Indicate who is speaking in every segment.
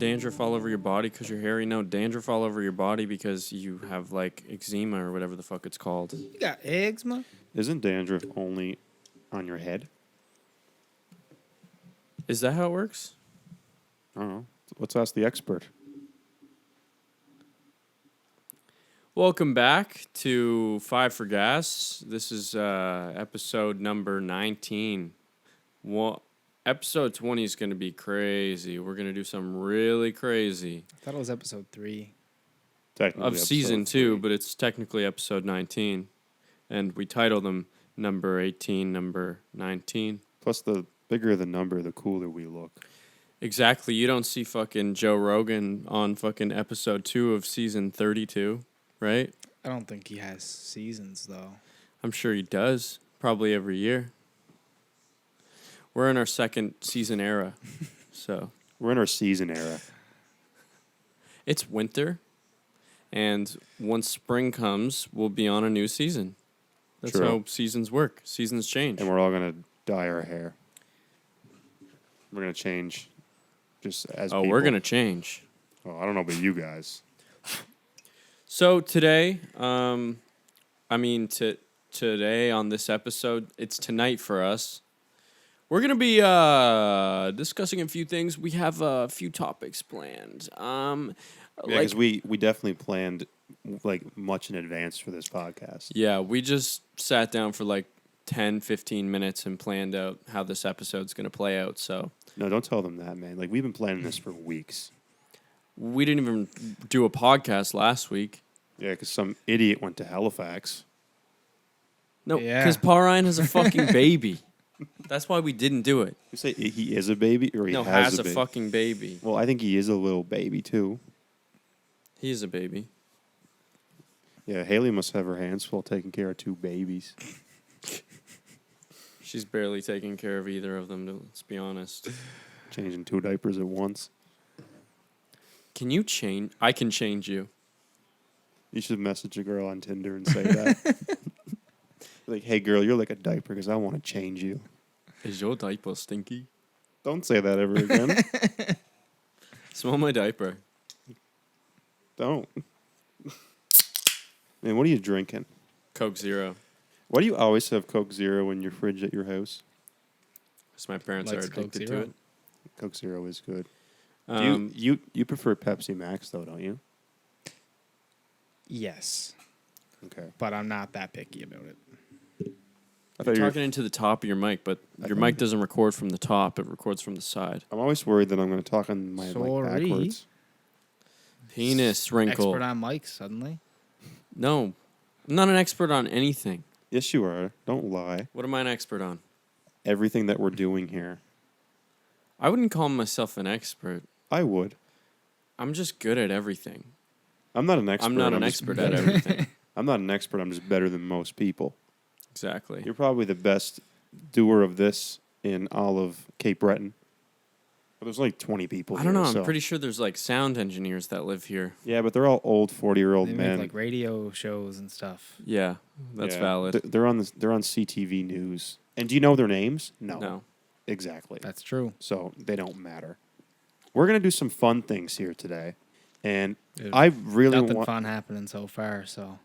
Speaker 1: Dandruff all over your body because you're hairy? No, dandruff all over your body because you have, like, eczema or whatever the fuck it's called.
Speaker 2: You got eczema?
Speaker 3: Isn't dandruff only on your head?
Speaker 1: Is that how it works?
Speaker 3: I don't know. Let's ask the expert.
Speaker 1: Welcome back to Five for Gas. This is episode number 19. Well, episode 20 is going to be crazy. We're going to do something really crazy.
Speaker 2: I thought it was episode 3.
Speaker 3: Technically
Speaker 1: Of season 2,
Speaker 3: 3.
Speaker 1: but it's technically episode 19. And we titled them number 18, number 19.
Speaker 3: Plus, the bigger the number, the cooler we look.
Speaker 1: Exactly. You don't see fucking Joe Rogan on fucking episode 2 of season 32, right?
Speaker 2: I don't think he has seasons, though.
Speaker 1: I'm sure he does. Probably every year. We're in our second season era, so.
Speaker 3: We're in our season era.
Speaker 1: It's winter, and once spring comes, we'll be on a new season. That's
Speaker 3: True.
Speaker 1: how seasons work. Seasons change.
Speaker 3: And we're all going to dye our hair. We're going to change just as people.
Speaker 1: We're going to change.
Speaker 3: Oh, I don't know about you guys.
Speaker 1: So today, today on this episode, it's tonight for us. We're going to be discussing a few things. We have a few topics planned.
Speaker 3: Because we definitely planned like much in advance for this podcast.
Speaker 1: Yeah, we just sat down for like 10, 15 minutes and planned out how this episode's going to play out. So
Speaker 3: No, don't tell them that, man. Like, we've been planning this for weeks.
Speaker 1: we didn't even do a podcast last week.
Speaker 3: Yeah, because some idiot went to Halifax.
Speaker 1: No,
Speaker 2: Yeah.
Speaker 1: because Paul Ryan has a fucking baby. That's why we didn't do it.
Speaker 3: You say he is a baby or he
Speaker 1: No,
Speaker 3: has
Speaker 1: has
Speaker 3: a
Speaker 1: a
Speaker 3: baby?
Speaker 1: fucking baby.
Speaker 3: Well, I think he is a little baby, too.
Speaker 1: He is a baby.
Speaker 3: Yeah, Haley must have her hands full taking care of 2 babies.
Speaker 1: She's barely taking care of either of them, let's be honest.
Speaker 3: Changing 2 diapers at once.
Speaker 1: Can you change? I can change you.
Speaker 3: You should message a girl on Tinder and say that. Like, hey, girl, you're like a diaper because I want to change you.
Speaker 1: Is your diaper stinky?
Speaker 3: Don't say that ever again.
Speaker 1: Smell my diaper.
Speaker 3: Don't. Man, what are you drinking?
Speaker 1: Coke Zero.
Speaker 3: Why do you always have Coke Zero in your fridge at your house?
Speaker 1: Because my parents
Speaker 2: Likes
Speaker 1: are
Speaker 2: Coke
Speaker 1: addicted
Speaker 2: Zero.
Speaker 1: to it.
Speaker 3: Coke Zero is good. You prefer Pepsi Max, though, don't you?
Speaker 2: Yes,
Speaker 3: Okay.
Speaker 2: but I'm not that picky about it.
Speaker 3: I
Speaker 1: You're
Speaker 3: thought you were,
Speaker 1: talking into the top of your mic, but
Speaker 3: I
Speaker 1: your
Speaker 3: thought
Speaker 1: mic
Speaker 3: you-
Speaker 1: doesn't record from the top. It records from the side.
Speaker 3: I'm always worried that I'm going to talk on my mic
Speaker 2: Sorry.
Speaker 3: backwards.
Speaker 1: Penis wrinkle.
Speaker 2: Expert on mics suddenly.
Speaker 1: No, I'm not an expert on anything.
Speaker 3: Yes, you are. Don't lie.
Speaker 1: What am I an expert on?
Speaker 3: Everything that we're doing here.
Speaker 1: I wouldn't call myself an expert.
Speaker 3: I would.
Speaker 1: I'm just good at everything.
Speaker 3: I'm not an expert.
Speaker 1: I'm not an
Speaker 3: just
Speaker 1: expert at
Speaker 3: better.
Speaker 1: everything.
Speaker 3: I'm not an expert. I'm just better than most people.
Speaker 1: Exactly.
Speaker 3: You're probably the best doer of this in all of Cape Breton. But there's like 20 people
Speaker 1: I don't know.
Speaker 3: here,
Speaker 1: I'm
Speaker 3: so-
Speaker 1: pretty sure there's like sound engineers that live here.
Speaker 3: Yeah, but they're all old 40-year-old
Speaker 2: They
Speaker 3: men.
Speaker 2: make like radio shows and stuff.
Speaker 1: Yeah, that's
Speaker 3: Yeah.
Speaker 1: valid.
Speaker 3: They're on CTV News. And do you know their names?
Speaker 1: No.
Speaker 3: Exactly.
Speaker 2: That's true.
Speaker 3: So they don't matter. We're going to do some fun things here today. And
Speaker 2: Dude,
Speaker 3: I really
Speaker 2: Nothing
Speaker 3: want...
Speaker 2: fun happening so far, so.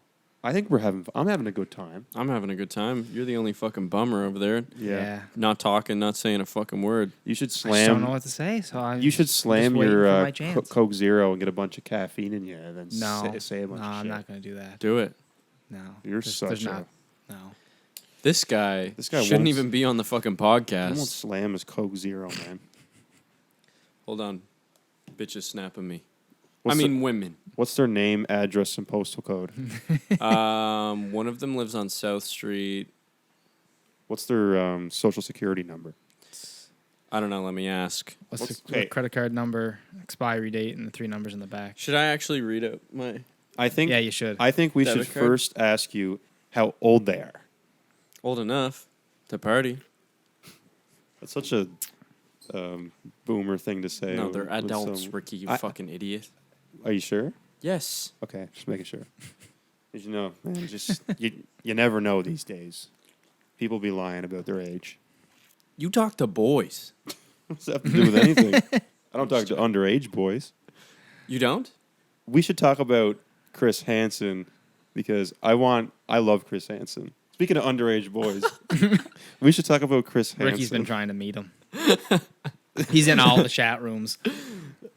Speaker 3: I think I'm having a good time.
Speaker 1: I'm having a good time. You're the only fucking bummer over there.
Speaker 3: Yeah.
Speaker 1: Not talking, not saying a fucking word.
Speaker 3: You should
Speaker 2: I just
Speaker 3: slam...
Speaker 2: don't know what to say, so I.
Speaker 3: You should slam
Speaker 2: waiting
Speaker 3: your
Speaker 2: for my chance.
Speaker 3: Coke Zero and get a bunch of caffeine in you and then
Speaker 2: No,
Speaker 3: say a bunch
Speaker 2: no,
Speaker 3: of
Speaker 2: I'm
Speaker 3: shit.
Speaker 2: not gonna do that.
Speaker 1: Do it.
Speaker 2: No,
Speaker 3: You're
Speaker 2: there's
Speaker 3: such a...
Speaker 2: not. No.
Speaker 1: This guy shouldn't
Speaker 3: won't-
Speaker 1: even be on the fucking
Speaker 3: He won't
Speaker 1: podcast.
Speaker 3: slam his Coke Zero, man.
Speaker 1: Hold on. Bitches snapping me.
Speaker 3: What's
Speaker 1: women.
Speaker 3: What's their name, address, and postal code?
Speaker 1: One of them lives on South Street.
Speaker 3: What's their social security number?
Speaker 1: I don't know. Let me ask.
Speaker 2: What's
Speaker 3: What's-
Speaker 2: the
Speaker 3: hey.
Speaker 2: credit card number, expiry date, and the 3 numbers in the back?
Speaker 1: Should I actually read out my...
Speaker 3: I think
Speaker 2: Yeah, you should.
Speaker 3: I think we
Speaker 1: Debit
Speaker 3: should
Speaker 1: card?
Speaker 3: first ask you how old they are.
Speaker 1: Old enough to party.
Speaker 3: That's such a boomer thing to say.
Speaker 1: No, they're
Speaker 3: with
Speaker 1: adults,
Speaker 3: some-
Speaker 1: Ricky, you
Speaker 3: I-
Speaker 1: fucking idiot.
Speaker 3: Are you sure?
Speaker 1: Yes.
Speaker 3: Okay, just making sure. 'Cause you know, man, just you never know these days. People be lying about their age.
Speaker 1: You talk to boys.
Speaker 3: What's that have to do with anything? I don't talk to underage boys.
Speaker 1: You don't?
Speaker 3: We should talk about Chris Hansen because I love Chris Hansen. Speaking of underage boys, we should talk about Chris Hansen.
Speaker 2: Ricky's been trying to meet him. He's in all the chat rooms.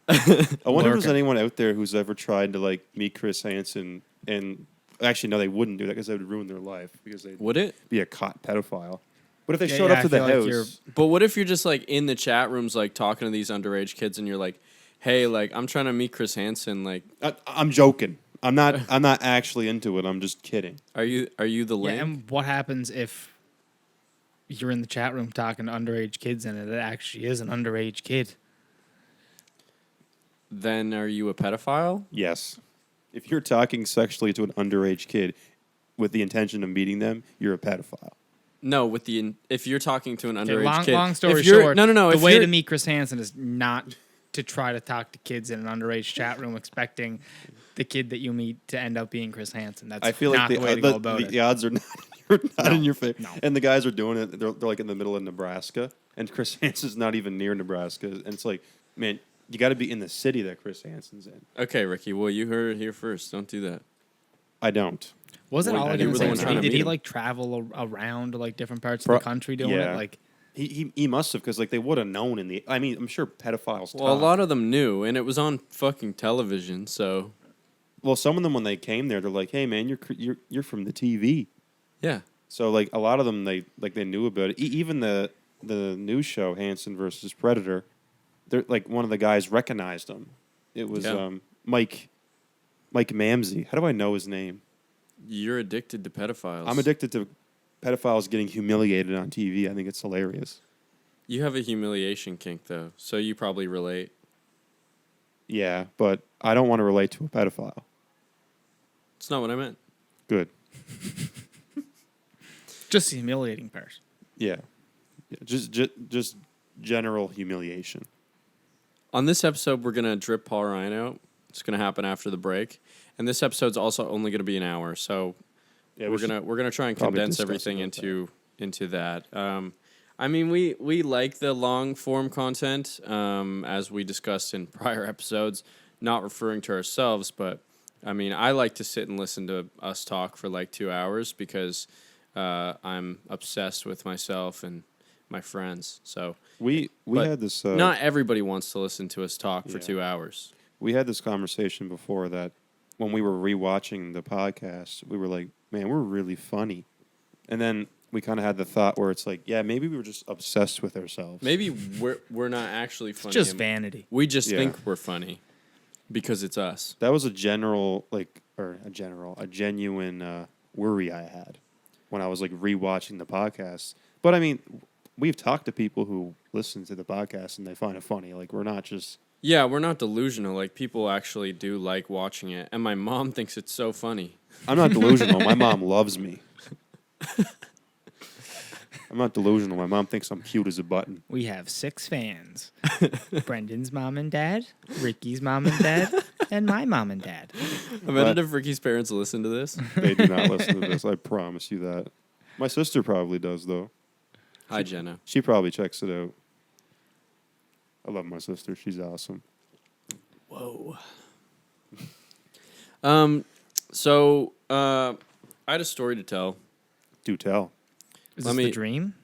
Speaker 3: I wonder if there's
Speaker 2: lurking.
Speaker 3: anyone out there who's ever tried to like meet Chris Hansen and actually no, they wouldn't do that because that would ruin their life because they'd
Speaker 1: Would it?
Speaker 3: be a caught pedophile. But if they
Speaker 2: Yeah,
Speaker 3: showed
Speaker 2: yeah,
Speaker 3: up to
Speaker 2: I
Speaker 3: the
Speaker 2: feel like you're-
Speaker 3: house,
Speaker 1: But what if you're just like in the chat rooms, like talking to these underage kids, and you're like, "Hey, like I'm trying to meet Chris Hansen. Like,
Speaker 3: I'm joking. I'm not actually into it. I'm just kidding.
Speaker 1: are you the
Speaker 2: Yeah,
Speaker 1: link?"
Speaker 2: and what happens if you're in the chat room talking to underage kids and it actually is an underage kid?
Speaker 1: Then are you a pedophile?
Speaker 3: Yes. If you're talking sexually to an underage kid with the intention of meeting them, you're a pedophile.
Speaker 1: No, if you're talking to an underage kid.
Speaker 2: Long story
Speaker 1: if you're,
Speaker 2: short,
Speaker 1: no.
Speaker 2: the
Speaker 1: If
Speaker 2: way
Speaker 1: you're,
Speaker 2: to meet Chris Hansen is not to try to talk to kids in an underage chat room expecting the kid that you meet to end up being Chris Hansen. That's
Speaker 3: I feel
Speaker 2: not
Speaker 3: like
Speaker 2: the way to go about it.
Speaker 3: the odds are not, in your favor.
Speaker 2: No.
Speaker 3: And the guys are doing it. They're like in the middle of Nebraska, and Chris Hansen's not even near Nebraska. And it's like, man, you got to be in the city that Chris Hansen's in.
Speaker 1: okay, Ricky. Well, you heard it here first. Don't do that.
Speaker 3: I don't.
Speaker 2: Was it
Speaker 1: Well,
Speaker 2: all like
Speaker 1: you
Speaker 2: in
Speaker 1: were
Speaker 2: the
Speaker 1: the one
Speaker 2: same
Speaker 1: trying
Speaker 2: city?
Speaker 1: to
Speaker 2: Did
Speaker 1: meet
Speaker 2: he
Speaker 1: him.
Speaker 2: like travel around to like different parts of
Speaker 3: Pro-
Speaker 2: the country doing
Speaker 3: yeah.
Speaker 2: it? Like,
Speaker 3: He must have because like they would have known in the. I mean, I'm sure pedophiles.
Speaker 1: Well, a
Speaker 3: talk.
Speaker 1: lot of them knew, and it was on fucking television. So
Speaker 3: Well, some of them when they came there, they're like, "Hey, man, you're from the TV."
Speaker 1: yeah,
Speaker 3: So like a lot of them, they knew about it. Even the news show Hansen versus Predator, they're like one of the guys recognized him. It was
Speaker 1: Yeah.
Speaker 3: Mike Mamsey. How do I know his name?
Speaker 1: you're addicted to pedophiles.
Speaker 3: I'm addicted to pedophiles getting humiliated on TV. I think it's hilarious.
Speaker 1: You have a humiliation kink, though, so you probably relate.
Speaker 3: Yeah, but I don't want to relate to a pedophile.
Speaker 1: It's not what I meant.
Speaker 3: Good.
Speaker 2: just the humiliating part.
Speaker 3: Yeah. Just general humiliation.
Speaker 1: On this episode, we're gonna drip Paul Ryan out. It's gonna happen after the break, and this episode's also only gonna be an hour. So
Speaker 3: Yeah,
Speaker 1: we're gonna try and
Speaker 3: probably
Speaker 1: condense
Speaker 3: discuss
Speaker 1: everything
Speaker 3: about
Speaker 1: into that. I mean, we like the long form content, as we discussed in prior episodes. Not referring to ourselves, but I mean, I like to sit and listen to us talk for like 2 hours because I'm obsessed with myself and my friends. So
Speaker 3: we
Speaker 1: but
Speaker 3: had this.
Speaker 1: not everybody wants to listen to us talk for
Speaker 3: Yeah.
Speaker 1: 2 hours.
Speaker 3: We had this conversation before that when we were rewatching the podcast, we were like, man, we're really funny. And then we kind of had the thought where it's like, yeah, maybe we were just obsessed with ourselves.
Speaker 1: Maybe we're not actually funny.
Speaker 2: It's just
Speaker 1: and
Speaker 2: vanity.
Speaker 1: We just
Speaker 3: Yeah.
Speaker 1: think we're funny because it's us.
Speaker 3: That was a genuine worry I had when I was like rewatching the podcast. But I mean, we've talked to people who listen to the podcast and they find it funny. Like we're not just
Speaker 1: Yeah, we're not delusional. Like people actually do like watching it, and my mom thinks it's so funny.
Speaker 3: I'm not delusional. My mom loves me. I'm not delusional. My mom thinks I'm cute as a button.
Speaker 2: We have 6 fans. Brendan's mom and dad, Ricky's mom and dad, and my mom and dad.
Speaker 1: Imagine if Ricky's parents listen to this.
Speaker 3: They do not listen to this. I promise you that. My sister probably does, though.
Speaker 1: Hi, Jenna.
Speaker 3: She probably checks it out. I love my sister. She's awesome.
Speaker 1: Whoa. So I had a story to tell.
Speaker 3: Do tell.
Speaker 2: Is
Speaker 1: Let
Speaker 2: this
Speaker 1: me-
Speaker 2: the dream?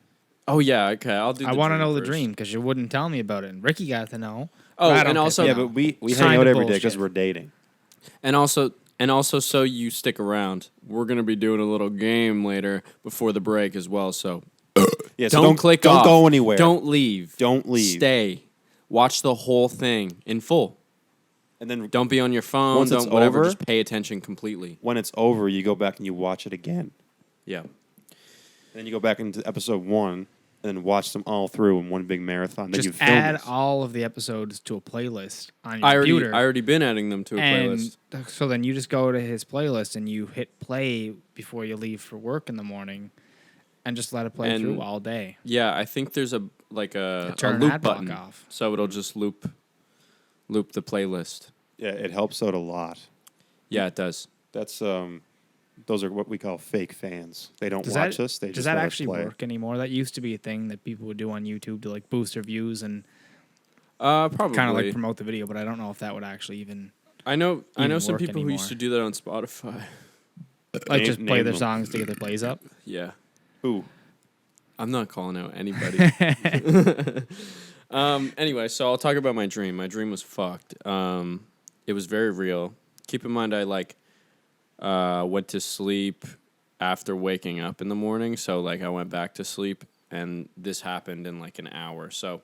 Speaker 1: Oh yeah, okay. I'll do.
Speaker 2: I want to know the
Speaker 1: first.
Speaker 2: dream because you wouldn't tell me about it. And Ricky got to know.
Speaker 1: Oh,
Speaker 2: I don't
Speaker 1: and
Speaker 2: get
Speaker 1: also-
Speaker 2: to
Speaker 3: Yeah,
Speaker 2: know.
Speaker 3: but we
Speaker 2: Sign
Speaker 3: hang out
Speaker 2: of
Speaker 3: every day because
Speaker 2: bullshit.
Speaker 3: we're dating.
Speaker 1: And also, so you stick around. We're gonna be doing a little game later before the break as well. So
Speaker 3: Yeah, so
Speaker 1: don't click
Speaker 3: Don't
Speaker 1: off.
Speaker 3: go anywhere.
Speaker 1: Don't leave.
Speaker 3: Don't leave.
Speaker 1: Stay. Watch the whole thing in full.
Speaker 3: And then
Speaker 1: Don't be on your phone.
Speaker 3: Once it's
Speaker 1: Don't whatever.
Speaker 3: over-
Speaker 1: Just pay attention completely.
Speaker 3: when it's over, you go back and you watch it again.
Speaker 1: Yeah.
Speaker 3: And then you go back into episode 1 and watch them all through in one big marathon. Then you
Speaker 2: Just
Speaker 3: film
Speaker 2: add
Speaker 3: this.
Speaker 2: all of the episodes to a playlist on your
Speaker 1: I
Speaker 2: computer.
Speaker 1: already been adding them to a playlist.
Speaker 2: and so then you just go to his playlist and you hit play before you leave for work in the morning and just let it play
Speaker 1: And-
Speaker 2: through all day.
Speaker 1: Yeah, I think there's a
Speaker 2: Turn
Speaker 1: loop
Speaker 2: ad block
Speaker 1: button,
Speaker 2: off.
Speaker 1: so it'll just loop the playlist.
Speaker 3: Yeah, it helps out a lot.
Speaker 1: Yeah, it does.
Speaker 3: That's those are what we call fake fans. They don't
Speaker 2: Does
Speaker 3: watch
Speaker 2: that,
Speaker 3: us. They
Speaker 2: does
Speaker 3: just
Speaker 2: that
Speaker 3: let us
Speaker 2: actually
Speaker 3: play.
Speaker 2: work anymore? That used to be a thing that people would do on YouTube to like boost their views and
Speaker 1: Probably.
Speaker 2: Kind of like promote the video, but I don't know if that would actually even
Speaker 1: I know some
Speaker 2: work
Speaker 1: people who used
Speaker 2: anymore.
Speaker 1: to do that on Spotify.
Speaker 2: like just play
Speaker 3: name
Speaker 2: their
Speaker 3: them.
Speaker 2: songs to get their plays up.
Speaker 1: Yeah.
Speaker 3: Ooh.
Speaker 1: I'm not calling out anybody. Anyway, so I'll talk about my dream. My dream was fucked. It was very real. Keep in mind, I went to sleep after waking up in the morning. So like I went back to sleep, and this happened in like an hour. So,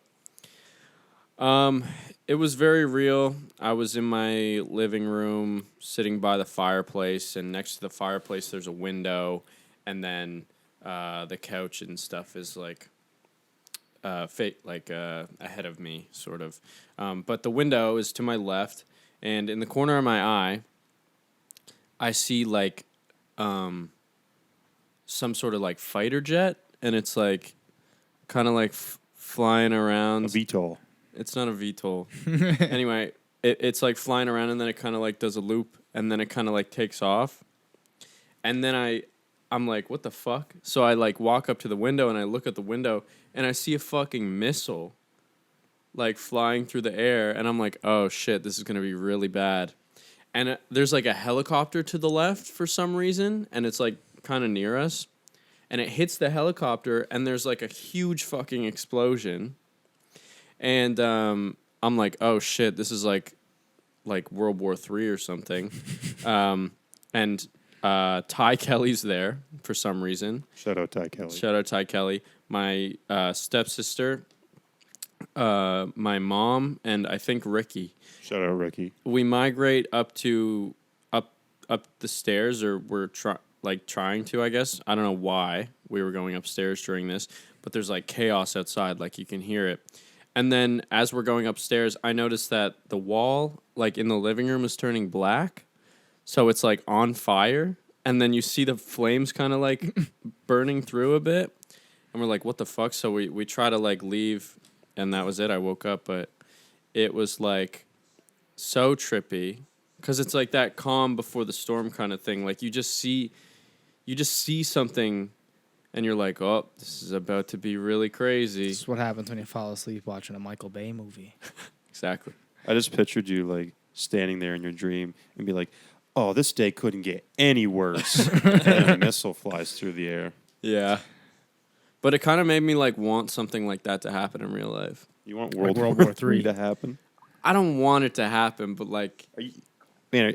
Speaker 1: it was very real. I was in my living room, sitting by the fireplace, and next to the fireplace there's a window, and then the couch and stuff is like ahead of me, sort of. But the window is to my left, and in the corner of my eye, I see like some sort of like fighter jet, and it's like kind of like flying around.
Speaker 3: A VTOL.
Speaker 1: It's not a VTOL. Anyway, it's like flying around, and then it kind of like does a loop, and then it kind of like takes off, and then I'm like, what the fuck? So I like walk up to the window, and I look at the window, and I see a fucking missile like flying through the air, and I'm like, oh shit, this is gonna be really bad. And there's like a helicopter to the left for some reason, and it's like kind of near us, and it hits the helicopter, and there's like a huge fucking explosion, and I'm like, oh shit, this is like World War III or something, and Ty Kelly's there for some reason.
Speaker 3: Shout out Ty Kelly.
Speaker 1: Shout out Ty Kelly. My stepsister, my mom, and I think Ricky.
Speaker 3: Shout out Ricky.
Speaker 1: We migrate up the stairs, or we're trying to, I guess. I don't know why we were going upstairs during this, but there's like chaos outside, like you can hear it. And then as we're going upstairs, I noticed that the wall, like in the living room, is turning black. So it's like on fire, and then you see the flames kind of like burning through a bit, and we're like, what the fuck? So we try to like leave, and that was it. I woke up, but it was like so trippy, because it's like that calm before the storm kind of thing. Like you just see something, and you're like, oh, this is about to be really crazy.
Speaker 2: This is what happens when you fall asleep watching a Michael Bay movie.
Speaker 1: Exactly.
Speaker 3: I just pictured you like standing there in your dream and be like, oh, this day couldn't get any worse. And a missile flies through the air.
Speaker 1: Yeah. But it kind of made me like want something like that to happen in real life.
Speaker 3: You want
Speaker 2: Like
Speaker 3: World
Speaker 2: War
Speaker 3: War
Speaker 2: III.
Speaker 3: III to happen?
Speaker 1: I don't want it to happen, but like,
Speaker 3: Are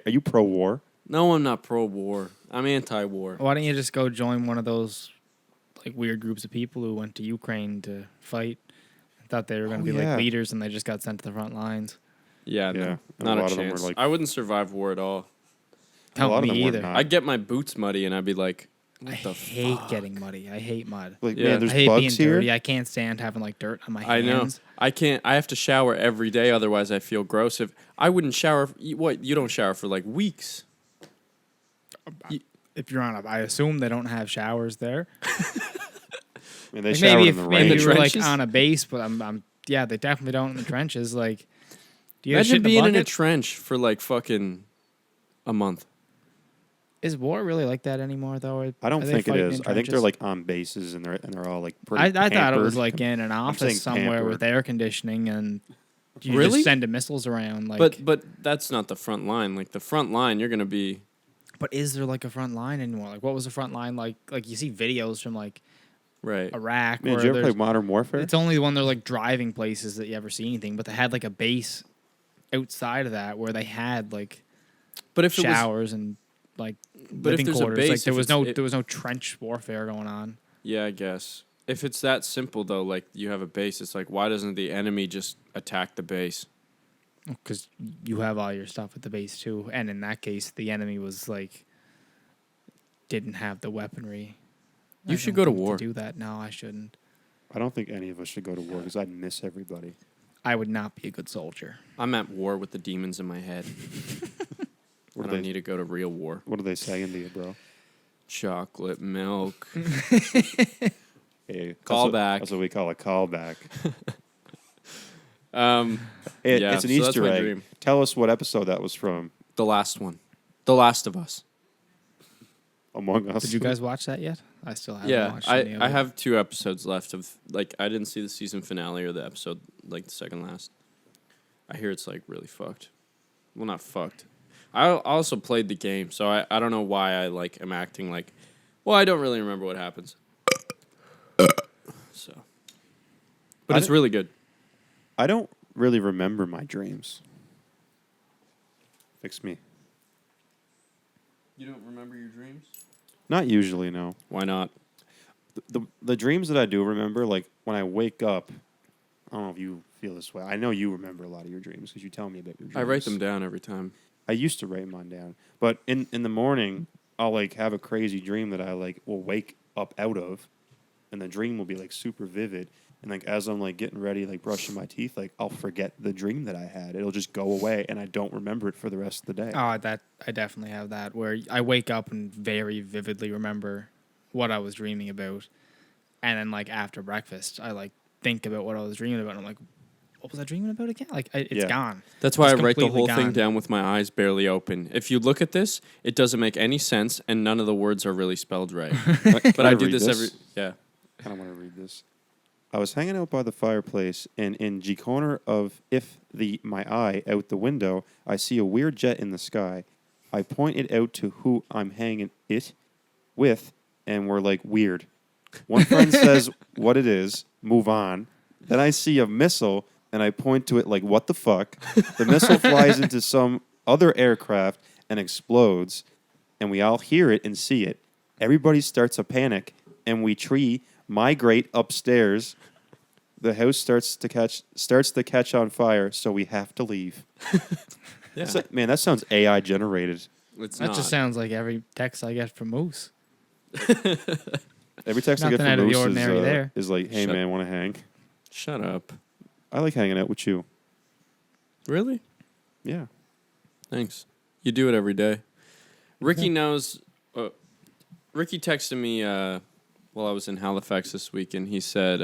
Speaker 3: you pro-war?
Speaker 1: no, I'm not pro-war. I'm anti-war.
Speaker 2: Why don't you just go join one of those like weird groups of people who went to Ukraine to fight? I thought they were going to be
Speaker 3: yeah.
Speaker 2: like leaders, and they just got sent to the front lines.
Speaker 1: Yeah,
Speaker 3: Yeah,
Speaker 1: no,
Speaker 3: and
Speaker 1: not
Speaker 3: a
Speaker 1: a
Speaker 3: lot of them were
Speaker 1: chance.
Speaker 3: like-
Speaker 1: I wouldn't survive war at all.
Speaker 3: A lot of
Speaker 2: me
Speaker 3: them were
Speaker 2: either.
Speaker 3: not.
Speaker 1: I'd get my boots muddy, and I'd be like, what
Speaker 2: I
Speaker 1: the
Speaker 2: hate
Speaker 1: fuck?
Speaker 2: getting muddy. I hate mud.
Speaker 3: Like,
Speaker 1: Yeah.
Speaker 3: man, there's
Speaker 2: I hate being
Speaker 3: bugs here.
Speaker 2: dirty. I can't stand having like dirt on my
Speaker 1: I
Speaker 2: hands.
Speaker 1: know. I can't. I have to shower every day, otherwise I feel gross. If I wouldn't shower, what? You don't shower for like weeks.
Speaker 2: If you're on I assume they don't have showers there.
Speaker 3: I mean, they
Speaker 2: Like
Speaker 3: showered
Speaker 2: maybe
Speaker 3: in
Speaker 2: if
Speaker 3: the
Speaker 2: maybe
Speaker 3: rain.
Speaker 2: you were like
Speaker 1: trenches?
Speaker 2: on a base, but I'm yeah, they definitely don't in the trenches. Like, do you have
Speaker 1: Imagine
Speaker 2: shit
Speaker 1: being
Speaker 2: in a
Speaker 1: in a
Speaker 2: bucket?
Speaker 1: trench for like fucking a month.
Speaker 2: Is war really like that anymore though?
Speaker 3: I don't
Speaker 2: Are they
Speaker 3: think it
Speaker 2: fighting
Speaker 3: is.
Speaker 2: in
Speaker 3: I think they're
Speaker 2: trenches?
Speaker 3: like on bases and they're all like pretty
Speaker 2: I thought it
Speaker 3: pampered.
Speaker 2: was like in an
Speaker 3: saying
Speaker 2: office somewhere with
Speaker 3: pampered.
Speaker 2: air conditioning, and you
Speaker 1: Really?
Speaker 2: just send the missiles around. Like,
Speaker 1: But that's not the front line. Like the front line, you're gonna be.
Speaker 2: but is there like a front line anymore? Like, what was the front line like? Like you see videos from like
Speaker 1: Right.
Speaker 2: Iraq,
Speaker 3: Man,
Speaker 2: where
Speaker 3: did you ever play
Speaker 2: there's-
Speaker 3: Modern Warfare?
Speaker 2: it's only when they're like driving places that you ever see anything. But they had like a base outside of that where they had like
Speaker 1: But if it was,
Speaker 2: showers and like
Speaker 1: but if
Speaker 2: living
Speaker 1: there's a
Speaker 2: quarters.
Speaker 1: base,
Speaker 2: Like there
Speaker 1: if
Speaker 2: was
Speaker 1: it's-
Speaker 2: no
Speaker 1: it-
Speaker 2: there was no trench warfare going on.
Speaker 1: yeah, I guess if it's that simple though, like you have a base, it's like why doesn't the enemy just attack the base?
Speaker 2: Because you have all your stuff at the base too, and in that case, the enemy was like didn't have the weaponry.
Speaker 1: You
Speaker 2: I
Speaker 1: should
Speaker 2: don't
Speaker 1: go to
Speaker 2: think
Speaker 1: war.
Speaker 2: do that. No, I shouldn't.
Speaker 3: I don't think any of us should go to war because I'd miss everybody.
Speaker 2: I would not be a good soldier.
Speaker 1: I'm at war with the demons in my head.
Speaker 3: What
Speaker 1: I
Speaker 3: do
Speaker 1: don't
Speaker 3: they?
Speaker 1: need to go to real war.
Speaker 3: What are they saying to you, bro?
Speaker 1: Chocolate milk.
Speaker 3: Hey,
Speaker 1: Call
Speaker 3: that's
Speaker 1: back.
Speaker 3: That's what we call a callback.
Speaker 1: Yeah,
Speaker 3: It's an
Speaker 1: so that's
Speaker 3: Easter
Speaker 1: my
Speaker 3: egg.
Speaker 1: dream.
Speaker 3: Tell us what episode that was from.
Speaker 1: The last one, The Last of Us.
Speaker 3: Among Us.
Speaker 2: Did you guys watch that yet? I still haven't
Speaker 1: Yeah,
Speaker 2: watched any of
Speaker 1: I
Speaker 2: it.
Speaker 1: have 2 episodes left of like I didn't see the season finale or the episode like the second last. I hear it's like really fucked. Well, not fucked. I also played the game, so I don't know why I like am acting like. Well, I don't really remember what happens. So, but it's really good.
Speaker 3: I don't really remember my dreams. Fix me.
Speaker 1: You don't remember your dreams?
Speaker 3: Not usually, no.
Speaker 1: Why not?
Speaker 3: The dreams that I do remember, like when I wake up, I don't know if you feel this way. I know you remember a lot of your dreams because you tell me about your dreams.
Speaker 1: I write them down every time.
Speaker 3: I used to write mine down, but in the morning, I'll like have a crazy dream that I like will wake up out of, and the dream will be like super vivid. And like as I'm like getting ready, like brushing my teeth, like I'll forget the dream that I had. It'll just go away, and I don't remember it for the rest of the day.
Speaker 2: That I definitely have that where I wake up and very vividly remember what I was dreaming about, and then like after breakfast, I like think about what I was dreaming about, and I'm like, what was I dreaming about again? Like it's gone.
Speaker 1: That's why
Speaker 2: It's
Speaker 1: I write the
Speaker 2: completely
Speaker 1: whole thing
Speaker 2: gone.
Speaker 1: down with my eyes barely open. If you look at this, it doesn't make any sense, and none of the words are really spelled right. But I do this every. Yeah.
Speaker 3: I kind of want to read this. I was hanging out by the fireplace, and in G corner of my eye out the window, I see a weird jet in the sky. I point it out to who I'm hanging it with, and we're like, weird. One friend says what it is, move on. Then I see a missile, and I point to it like, what the fuck? The missile flies into some other aircraft and explodes, and we all hear it and see it. Everybody starts a panic, and we migrate upstairs. The house starts to catch on fire, so we have to leave.
Speaker 1: Yeah.
Speaker 3: So, man, that sounds AI generated.
Speaker 1: It's
Speaker 2: That
Speaker 1: not.
Speaker 2: just sounds like every text I get from Moose.
Speaker 3: Every text I
Speaker 2: Nothing
Speaker 3: get
Speaker 2: out
Speaker 3: from
Speaker 2: of the
Speaker 3: Moose
Speaker 2: ordinary there.
Speaker 3: is like, hey, man, want to hang?
Speaker 1: Shut up.
Speaker 3: I like hanging out with you.
Speaker 1: Really?
Speaker 3: Yeah.
Speaker 1: Thanks. You do it every day. Ricky knows. Ricky texted me while I was in Halifax this week, and he said,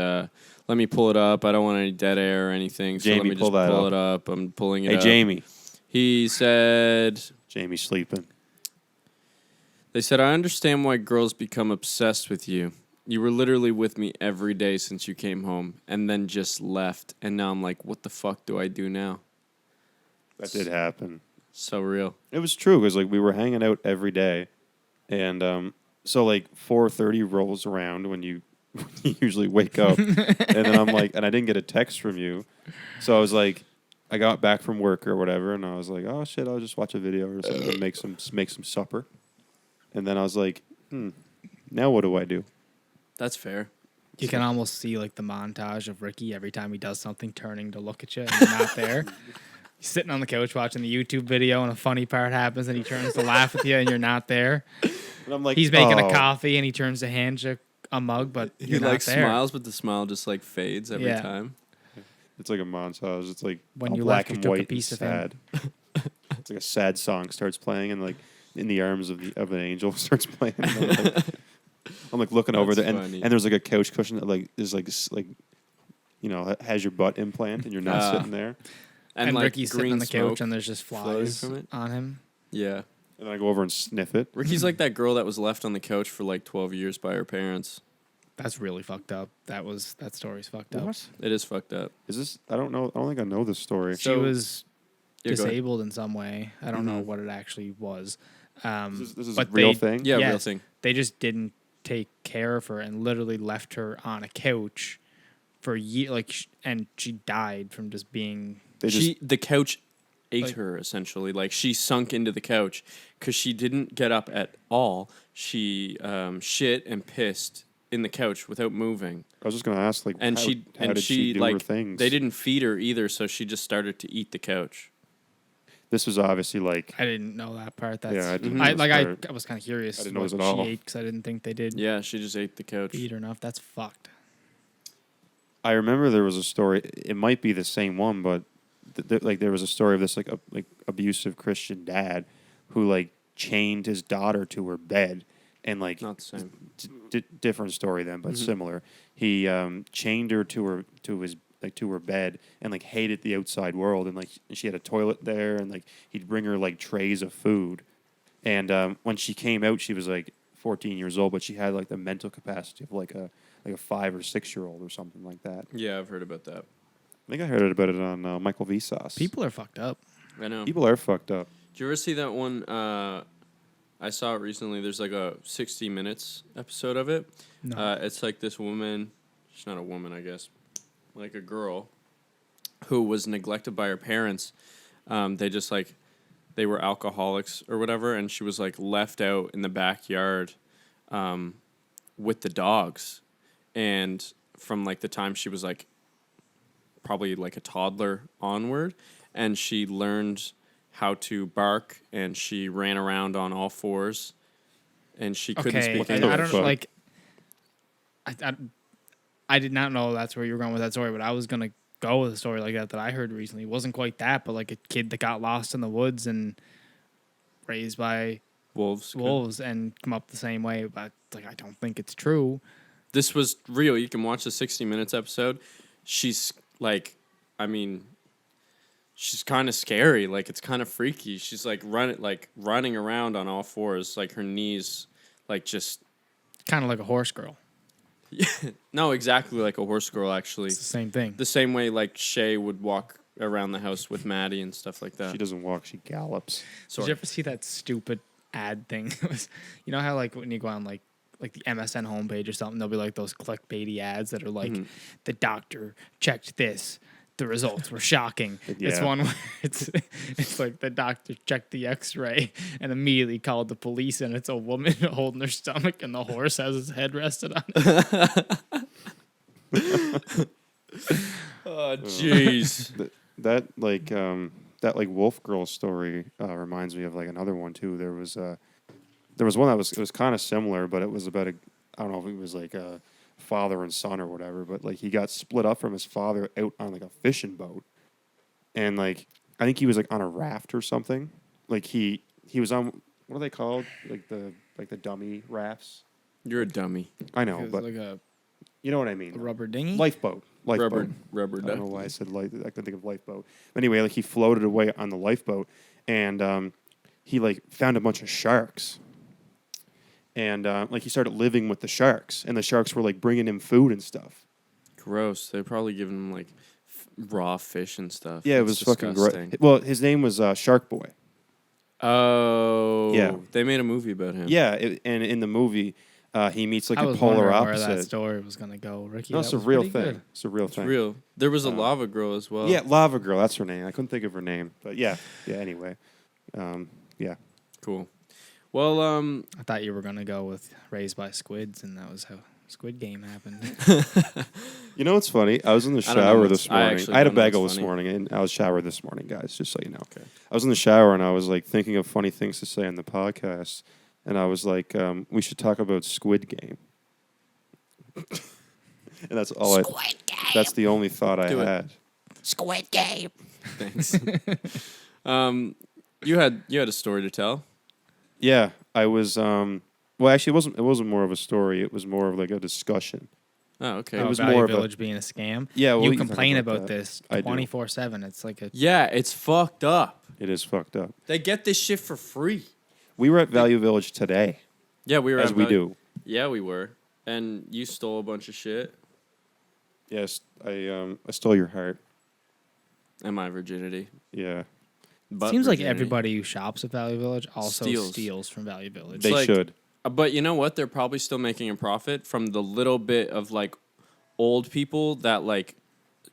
Speaker 1: "Let me pull it up. I don't want any dead air or anything. So let
Speaker 3: Jamie,
Speaker 1: me
Speaker 3: pull
Speaker 1: just
Speaker 3: that
Speaker 1: pull
Speaker 3: up.
Speaker 1: it up. I'm pulling it
Speaker 3: Hey,
Speaker 1: up."
Speaker 3: Jamie.
Speaker 1: He said,
Speaker 3: Jamie's sleeping.
Speaker 1: "They said I understand why girls become obsessed with you. You were literally with me every day since you came home, and then just left. And now I'm like, what the fuck do I do now?"
Speaker 3: That did happen.
Speaker 1: So real.
Speaker 3: It was true because like we were hanging out every day, and so like 4:30 rolls around when you usually wake up, and then I'm like, and I didn't get a text from you, so I was like, I got back from work or whatever, and I was like, oh shit, I'll just watch a video or something, and make some supper, and then I was like, now what do I do?
Speaker 1: That's fair.
Speaker 2: You can almost see like the montage of Ricky every time he does something, turning to look at you, and you're not there. He's sitting on the couch watching the YouTube video, and a funny part happens, and he turns to laugh at you, and you're not there.
Speaker 3: And I'm like,
Speaker 2: He's making
Speaker 3: oh.
Speaker 2: a coffee, and he turns to hand you a mug, but
Speaker 1: He
Speaker 2: you're not
Speaker 1: like
Speaker 2: there.
Speaker 1: smiles, but the smile just like fades every
Speaker 2: Yeah.
Speaker 1: time.
Speaker 3: It's like a montage. It's like
Speaker 2: When
Speaker 3: all
Speaker 2: you
Speaker 3: black
Speaker 2: left, you
Speaker 3: and
Speaker 2: took a
Speaker 3: white and
Speaker 2: piece of him.
Speaker 3: sad. It's like a sad song starts playing, and like in the arms of an angel starts playing. And I'm like looking over
Speaker 1: That's
Speaker 3: there, and
Speaker 1: funny.
Speaker 3: there's like a couch cushion that like is like you know has your butt implant, and you're not sitting there.
Speaker 2: And
Speaker 1: like
Speaker 2: Ricky's sitting
Speaker 1: green
Speaker 2: on the
Speaker 1: smoke
Speaker 2: couch, and there's just
Speaker 1: floating
Speaker 2: flies
Speaker 1: from it.
Speaker 2: on him.
Speaker 1: Yeah.
Speaker 3: And then I go over and sniff it.
Speaker 1: Ricky's like that girl that was left on the couch for like 12 years by her parents.
Speaker 2: That's really fucked up. That story's fucked up.
Speaker 3: What
Speaker 1: It is fucked up.
Speaker 3: is this? I don't know. I don't think I know this story.
Speaker 2: She
Speaker 1: So-
Speaker 2: was
Speaker 1: Yeah, go ahead.
Speaker 2: disabled in some way. I don't know
Speaker 3: Mhm.
Speaker 2: what it actually was.
Speaker 3: This is a
Speaker 2: but
Speaker 3: real
Speaker 2: they-
Speaker 3: thing.
Speaker 1: Yeah, real
Speaker 2: Yes.
Speaker 1: thing.
Speaker 2: They just didn't take care of her and literally left her on a couch for and she died from just being.
Speaker 1: The couch ate
Speaker 2: Like-
Speaker 1: her essentially. Like she sunk into the couch because she didn't get up at all. She shit and pissed in the couch without moving.
Speaker 3: I was just gonna ask, like,
Speaker 1: And
Speaker 3: how
Speaker 1: she
Speaker 3: did she do her
Speaker 1: like
Speaker 3: things?
Speaker 1: they didn't feed her either, so she just started to eat the couch.
Speaker 3: This was obviously like
Speaker 2: I didn't know that part. That's
Speaker 3: Yeah, I didn't
Speaker 1: know
Speaker 2: I
Speaker 3: this part.
Speaker 2: I was kind of curious.
Speaker 3: I didn't know
Speaker 2: what
Speaker 3: this at all.
Speaker 2: She ate because I didn't think they did
Speaker 1: Yeah, she just ate the couch.
Speaker 2: feed her enough. That's fucked.
Speaker 3: I remember there was a story. It might be the same one, but like there was a story of this like abusive Christian dad who like chained his daughter to her bed and like
Speaker 1: Not the same.
Speaker 3: different story then, but similar. He chained her to her bed and like hated the outside world, and like she had a toilet there, and like he'd bring her like trays of food, and when she came out, she was like 14 years old, but she had like the mental capacity of like a 5 or 6 year old or something like that.
Speaker 1: Yeah, I've heard about that.
Speaker 3: think I heard about it on Michael Vsauce.
Speaker 2: People are fucked up.
Speaker 1: I know.
Speaker 3: People are fucked up.
Speaker 1: Did you ever see that one? I saw it recently. There's like a 60 Minutes episode of it.
Speaker 2: No.
Speaker 1: It's like this woman. She's not a woman, I guess. Like a girl who was neglected by her parents. They were alcoholics or whatever, and she was like left out in the backyard with the dogs. And from like the time she was like probably like a toddler onward, and she learned how to bark, and she ran around on all fours, and she couldn't speak
Speaker 2: I
Speaker 1: English.
Speaker 2: don't like. I did not know that's where you were going with that story, but I was gonna go with a story like that I heard recently. It wasn't quite that, but like a kid that got lost in the woods and raised by
Speaker 1: Wolves.
Speaker 2: and come up the same way. But like, I don't think it's true.
Speaker 1: This was real. You can watch the 60 Minutes episode. She's like, I mean, she's kind of scary. Like, it's kind of freaky. She's like running around on all fours, like her knees, like just.
Speaker 2: Kind of like a horse girl.
Speaker 1: No, exactly like a horse girl. Actually,
Speaker 2: It's the same thing.
Speaker 1: the same way like Shay would walk around the house with Maddie and stuff like that.
Speaker 3: She doesn't walk; she gallops.
Speaker 2: Did you ever see that stupid ad thing? It was, you know how like when you go on like the MSN homepage or something, there'll be like those clickbaity ads that are like, the doctor checked this. The results were shocking. It's
Speaker 3: Yeah.
Speaker 2: one where it's like the doctor checked the X-ray and immediately called the police, and it's a woman holding her stomach, and the horse has his head rested on it.
Speaker 1: Oh, jeez.
Speaker 3: That Wolf Girl story reminds me of like another one too. There was one that was kind of similar, but it was about I don't know if it was like a father and son or whatever, but like he got split up from his father out on like a fishing boat, and like I think he was like on a raft or something. Like he was on, what are they called? Like the dummy rafts.
Speaker 1: You're a dummy.
Speaker 3: I know,
Speaker 2: It was
Speaker 3: but
Speaker 2: like a
Speaker 3: you know what I mean.
Speaker 2: rubber dinghy.
Speaker 3: Lifeboat.
Speaker 1: Rubber
Speaker 3: I don't know
Speaker 1: duck.
Speaker 3: why I said I couldn't think of lifeboat. But anyway, like he floated away on the lifeboat, and he like found a bunch of sharks. And like he started living with the sharks, and the sharks were like bringing him food and stuff.
Speaker 1: Gross. They're probably giving him like raw fish and stuff.
Speaker 3: Yeah, it
Speaker 1: That's
Speaker 3: was fucking
Speaker 1: disgusting.
Speaker 3: great. Well, his name was Shark Boy.
Speaker 1: Oh.
Speaker 3: Yeah.
Speaker 1: They made a movie about him.
Speaker 3: Yeah, and in the movie, he meets like
Speaker 2: I
Speaker 3: a
Speaker 2: was
Speaker 3: polar
Speaker 2: wondering where that
Speaker 3: opposite.
Speaker 2: story was gonna go, Ricky.
Speaker 3: No,
Speaker 2: That
Speaker 3: it's a
Speaker 2: was
Speaker 3: real
Speaker 2: pretty
Speaker 3: thing.
Speaker 2: good.
Speaker 3: It's a real
Speaker 1: It's
Speaker 3: thing.
Speaker 1: real. There was a lava girl as well.
Speaker 3: Yeah, Lava Girl. That's her name. I couldn't think of her name, but yeah. Anyway, yeah.
Speaker 1: Cool. Well,
Speaker 2: I thought you were gonna go with Raised by Squids, and that was how Squid Game happened.
Speaker 3: You know what's funny? I was in the
Speaker 1: I don't know
Speaker 3: shower
Speaker 1: what's-
Speaker 3: this
Speaker 1: I
Speaker 3: morning.
Speaker 1: actually
Speaker 3: I had a
Speaker 1: don't know
Speaker 3: bagel
Speaker 1: what's
Speaker 3: this
Speaker 1: funny.
Speaker 3: morning, and I was showered this morning, guys. Just so you know.
Speaker 1: Okay.
Speaker 3: I was in the shower and I was like thinking of funny things to say on the podcast, and I was like, we should talk about Squid Game. And that's all. That's the only thought I
Speaker 1: Do it.
Speaker 3: had.
Speaker 4: Squid Game.
Speaker 1: thanks. You had a story to tell.
Speaker 3: Yeah, I was. Well, actually, it wasn't more of a story. It was more of like a discussion.
Speaker 1: Oh, okay.
Speaker 3: It was
Speaker 2: Value
Speaker 3: more of a-
Speaker 2: Village being a scam.
Speaker 3: Yeah, well,
Speaker 2: you
Speaker 3: we can talk
Speaker 2: complain
Speaker 3: about
Speaker 2: about
Speaker 3: that.
Speaker 2: this
Speaker 3: I do.
Speaker 2: 24/7. It's like a
Speaker 1: Yeah, it's fucked up.
Speaker 3: It is fucked up.
Speaker 1: They get this shit for free.
Speaker 3: We were at Value Village today,
Speaker 1: Yeah, we were
Speaker 3: as
Speaker 1: at
Speaker 3: we
Speaker 1: Value-
Speaker 3: do.
Speaker 1: Yeah, we were. And you stole a bunch of shit
Speaker 3: Yes, I stole your heart.
Speaker 1: and my virginity.
Speaker 3: Yeah,
Speaker 1: But
Speaker 2: seems like
Speaker 1: virginity.
Speaker 2: everybody who shops at Value Village also
Speaker 1: Steals.
Speaker 2: steals from Value Village.
Speaker 3: they
Speaker 1: like-
Speaker 3: should.
Speaker 1: But you know what? They're probably still making a profit from the little bit of like old people that like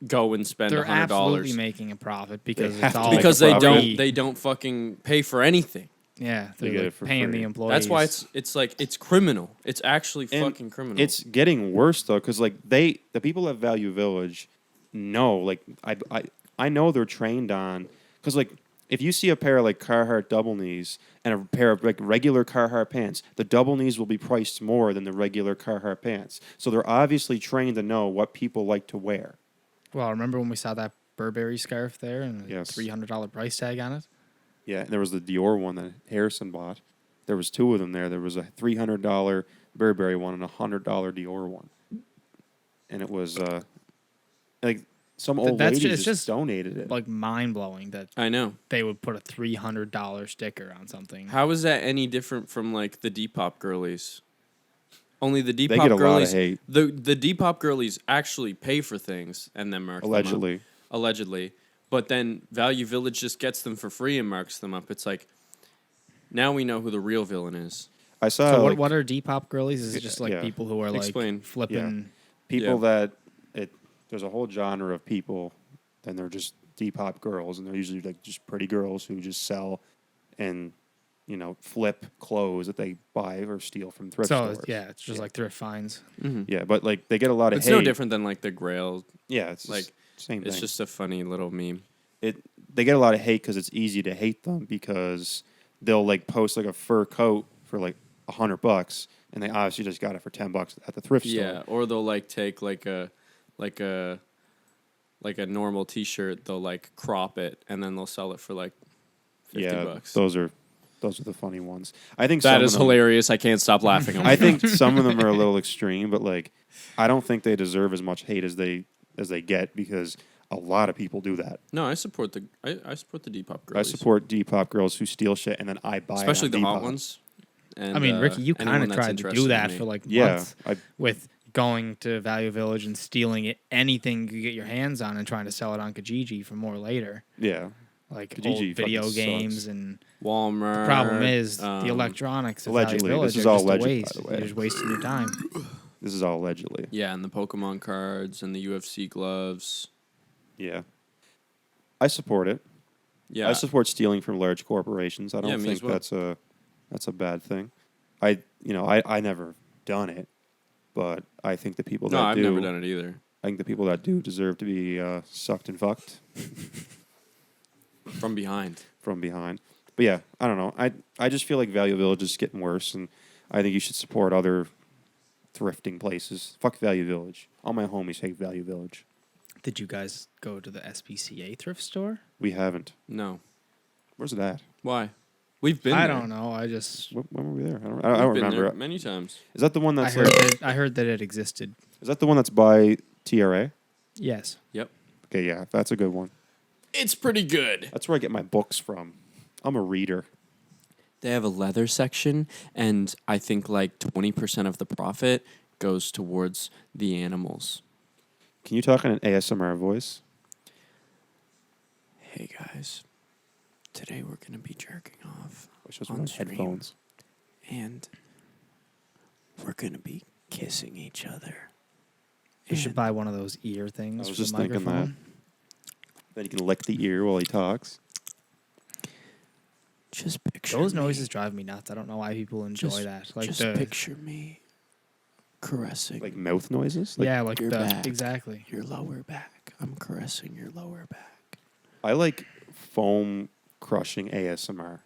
Speaker 1: go and spend
Speaker 2: They're absolutely
Speaker 1: $100
Speaker 2: making a profit because
Speaker 3: have
Speaker 2: it's
Speaker 3: to
Speaker 2: all
Speaker 3: make a
Speaker 1: because they
Speaker 3: profit.
Speaker 1: don't they don't fucking pay for anything.
Speaker 2: Yeah,
Speaker 3: They
Speaker 2: they're
Speaker 3: get
Speaker 2: like
Speaker 3: it for
Speaker 2: paying
Speaker 3: free.
Speaker 2: the employees.
Speaker 1: That's why it's like it's criminal. It's actually
Speaker 3: And
Speaker 1: fucking criminal.
Speaker 3: It's getting worse though, because like the people at Value Village know, like I know they're trained on, because like if you see a pair of like Carhartt double knees and a pair of like regular Carhartt pants, the double knees will be priced more than the regular Carhartt pants. So they're obviously trained to know what people like to wear.
Speaker 2: Well, remember when we saw that Burberry scarf there and
Speaker 3: Yes.
Speaker 2: $300 price tag on it?
Speaker 3: Yeah, and there was the Dior one that Harrison bought. There was two of them there. There was a $300 Burberry one and a $100 Dior one, and it was like some old
Speaker 2: That's
Speaker 3: lady
Speaker 2: just- it's
Speaker 3: just
Speaker 2: just,
Speaker 3: donated it.
Speaker 2: Like mind blowing that
Speaker 1: I know.
Speaker 2: they would put a $300 sticker on something.
Speaker 1: How is that any different from like the Depop girlies? Only the Depop
Speaker 3: They get a lot of
Speaker 1: girlies.
Speaker 3: hate.
Speaker 1: The Depop girlies actually pay for things and then mark them up.
Speaker 3: Allegedly.
Speaker 1: allegedly. But then Value Village just gets them for free and marks them up. It's like, now we know who the real villain is.
Speaker 3: I saw
Speaker 2: So
Speaker 3: like,
Speaker 2: what are Depop girlies? Is it just like
Speaker 3: yeah.
Speaker 2: people who are like
Speaker 1: Explain.
Speaker 2: flipping?
Speaker 3: people
Speaker 1: Yeah.
Speaker 3: that there's a whole genre of people, then they're just Depop girls, and they're usually like just pretty girls who just sell and flip clothes that they buy or steal from thrift
Speaker 2: So
Speaker 3: stores.
Speaker 2: yeah, it's just like thrift finds.
Speaker 1: Mm-hmm.
Speaker 3: Yeah, but like they get a lot of
Speaker 1: It's
Speaker 3: hate.
Speaker 1: no different than like the Grail.
Speaker 3: Yeah, it's
Speaker 1: Like,
Speaker 3: same thing.
Speaker 1: It's just a funny little meme.
Speaker 3: They get a lot of hate because it's easy to hate them because they'll like post like a fur coat for like $100, and they obviously just got it for $10 at the thrift store.
Speaker 1: Yeah, or they'll like take like a normal T-shirt. They'll like crop it and then they'll sell it for like $50.
Speaker 3: Those are the funny ones. I think
Speaker 1: That
Speaker 3: some
Speaker 1: is
Speaker 3: of them,
Speaker 1: hilarious. I can't stop laughing.
Speaker 3: I think some of them are a little extreme, but like I don't think they deserve as much hate as they get because a lot of people do that.
Speaker 1: No, I support the Depop girls.
Speaker 3: I support Depop girls who steal shit and then I buy
Speaker 1: especially
Speaker 3: it
Speaker 1: the
Speaker 3: on
Speaker 1: hot
Speaker 3: Depop.
Speaker 1: ones. And,
Speaker 2: I mean, Ricky, you
Speaker 1: anyone
Speaker 2: kind of
Speaker 1: that's
Speaker 2: tried to
Speaker 1: interested
Speaker 2: do
Speaker 1: in
Speaker 2: that
Speaker 1: me.
Speaker 2: for like
Speaker 3: Yeah,
Speaker 2: months with going to Value Village and stealing anything you could get your hands on and trying to sell it on Kijiji for more later.
Speaker 3: yeah.
Speaker 2: Like
Speaker 3: Kijiji
Speaker 2: old video
Speaker 3: fucking
Speaker 2: games
Speaker 3: sucks.
Speaker 2: and
Speaker 1: Walmart.
Speaker 2: the problem is the electronics of
Speaker 3: allegedly,
Speaker 2: Value Village
Speaker 3: this is
Speaker 2: are
Speaker 3: all
Speaker 2: just
Speaker 3: alleged,
Speaker 2: a
Speaker 3: by
Speaker 2: waste.
Speaker 3: the way.
Speaker 2: You're just wasting your time.
Speaker 3: This is all allegedly.
Speaker 1: Yeah, and the Pokemon cards and the UFC gloves.
Speaker 3: Yeah. I support it.
Speaker 1: Yeah,
Speaker 3: I support stealing from large corporations. I
Speaker 1: Yeah,
Speaker 3: don't
Speaker 1: me as
Speaker 3: think
Speaker 1: well.
Speaker 3: that's a bad thing. I never done it, but I think the people
Speaker 1: no,
Speaker 3: that
Speaker 1: I've
Speaker 3: do
Speaker 1: never done it either.
Speaker 3: I think the people that do deserve to be sucked and fucked
Speaker 1: From behind.
Speaker 3: from behind. But yeah, I don't know. I just feel like Value Village is getting worse, and I think you should support other thrifting places. Fuck Value Village. All my homies hate Value Village.
Speaker 2: Did you guys go to the SPCA thrift store?
Speaker 3: We haven't.
Speaker 1: No.
Speaker 3: Where's it at?
Speaker 1: Why? We've been
Speaker 2: I
Speaker 1: there.
Speaker 2: don't know. I just
Speaker 3: When were we there? I
Speaker 1: We've
Speaker 3: don't
Speaker 1: been
Speaker 3: remember.
Speaker 1: there many times.
Speaker 3: Is that the one
Speaker 2: I
Speaker 3: that's
Speaker 2: heard that it existed.
Speaker 3: is that the one that's by TRA?
Speaker 2: Yes.
Speaker 1: Yep.
Speaker 3: Okay, yeah, that's a good one.
Speaker 1: It's pretty good.
Speaker 3: That's where I get my books from. I'm a reader.
Speaker 1: They have a leather section, and I think like 20% of the profit goes towards the animals.
Speaker 3: Can you talk in an ASMR voice?
Speaker 1: Hey guys, today we're gonna be jerking off
Speaker 3: It's just
Speaker 1: on
Speaker 3: my
Speaker 1: stream,
Speaker 3: headphones.
Speaker 1: and we're gonna be kissing each other.
Speaker 2: You should
Speaker 1: And
Speaker 2: buy one of those ear things.
Speaker 3: I was
Speaker 2: for
Speaker 3: just
Speaker 2: the
Speaker 3: thinking that.
Speaker 2: microphone.
Speaker 3: Then you can lick the ear while he talks.
Speaker 1: Just picture
Speaker 2: Those
Speaker 1: me-
Speaker 2: noises drive me nuts. I don't know why people enjoy
Speaker 1: just-
Speaker 2: that. Like
Speaker 1: just
Speaker 2: the
Speaker 1: picture me caressing
Speaker 3: Like mouth noises?
Speaker 2: yeah, like
Speaker 1: your
Speaker 2: the
Speaker 1: back.
Speaker 2: exactly.
Speaker 1: your lower back. I'm caressing your lower back.
Speaker 3: I like foam crushing ASMR.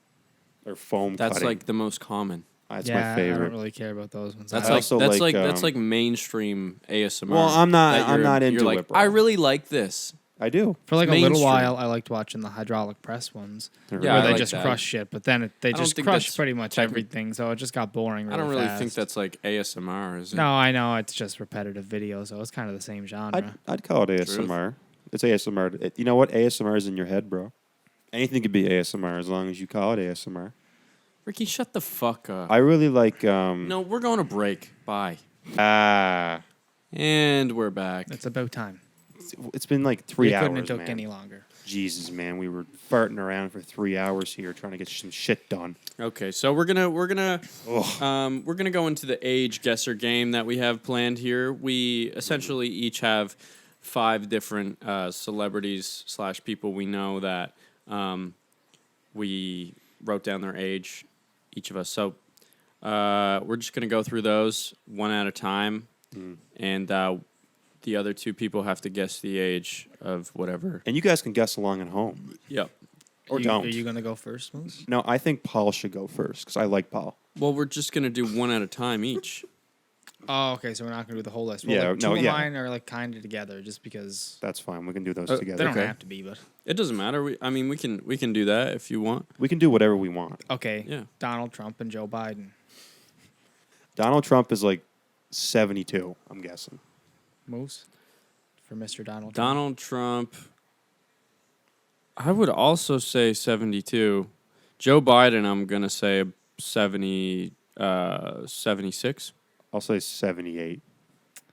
Speaker 3: Or foam
Speaker 1: That's
Speaker 3: cutting.
Speaker 1: like the most common.
Speaker 3: That's
Speaker 2: yeah,
Speaker 3: my
Speaker 2: I
Speaker 3: favorite.
Speaker 2: don't really care about those ones.
Speaker 1: That's
Speaker 3: I
Speaker 1: like
Speaker 3: also
Speaker 1: that's
Speaker 3: like,
Speaker 1: that's like mainstream ASMR.
Speaker 3: Well, I'm not-
Speaker 1: that
Speaker 3: I'm
Speaker 1: you're-
Speaker 3: not into
Speaker 1: you're like,
Speaker 3: it, bro.
Speaker 1: I really like this.
Speaker 3: I do.
Speaker 2: For like a little
Speaker 1: mainstream.
Speaker 2: while, I liked watching the hydraulic press ones
Speaker 3: They're
Speaker 1: Yeah,
Speaker 2: where
Speaker 1: I
Speaker 2: they
Speaker 1: like
Speaker 2: just
Speaker 1: that.
Speaker 2: crush shit. But then they
Speaker 1: I don't
Speaker 2: just
Speaker 1: think
Speaker 2: crush
Speaker 1: that's
Speaker 2: pretty much
Speaker 1: techni-
Speaker 2: everything, so it just got boring. Really
Speaker 1: I don't really
Speaker 2: fast.
Speaker 1: think that's like ASMR, is it?
Speaker 2: No, I know it's just repetitive video, so it's kind of the same genre.
Speaker 3: I'd call it ASMR. It's ASMR. You know what? ASMR is in your head, bro. Anything could be ASMR as long as you call it ASMR.
Speaker 1: Ricky, shut the fuck up.
Speaker 3: I really like
Speaker 1: No, we're going to break. Bye.
Speaker 3: ah.
Speaker 1: And we're back.
Speaker 2: It's about time.
Speaker 3: It's been like 3
Speaker 2: We
Speaker 3: hours,
Speaker 2: couldn't have took
Speaker 3: man.
Speaker 2: any longer.
Speaker 3: Jesus, man, we were farting around for 3 hours here trying to get some shit done.
Speaker 1: Okay, so we're gonna
Speaker 3: Ugh.
Speaker 1: we're gonna go into the age guesser game that we have planned here. We essentially each have 5 different celebrities / people we know that we wrote down their age, each of us. So we're just gonna go through those one at a time, and the other 2 people have to guess the age of whatever.
Speaker 3: And you guys can guess along at home.
Speaker 1: Yep.
Speaker 3: Or
Speaker 2: Are
Speaker 3: don't.
Speaker 2: you gonna go first, Moose?
Speaker 3: No, I think Paul should go first because I like Paul.
Speaker 1: Well, we're just gonna do one at a time each.
Speaker 2: Oh, okay. So we're not gonna do the whole list. Well,
Speaker 3: Yeah,
Speaker 2: like,
Speaker 3: no,
Speaker 2: two of
Speaker 3: yeah.
Speaker 2: mine are like kind of together, just because
Speaker 3: That's fine. We can do those
Speaker 1: They
Speaker 2: they
Speaker 3: together.
Speaker 2: don't
Speaker 1: Okay.
Speaker 2: have to be. But
Speaker 1: It doesn't matter. We can do that if you want.
Speaker 3: We can do whatever we want.
Speaker 2: okay,
Speaker 1: Yeah.
Speaker 2: Donald Trump and Joe Biden.
Speaker 3: Donald Trump is like 72, I'm guessing.
Speaker 2: Moose for Mr. Donald. Trump.
Speaker 1: Donald Trump. I would also say 72. Joe Biden, I'm gonna say 76.
Speaker 3: I'll say 78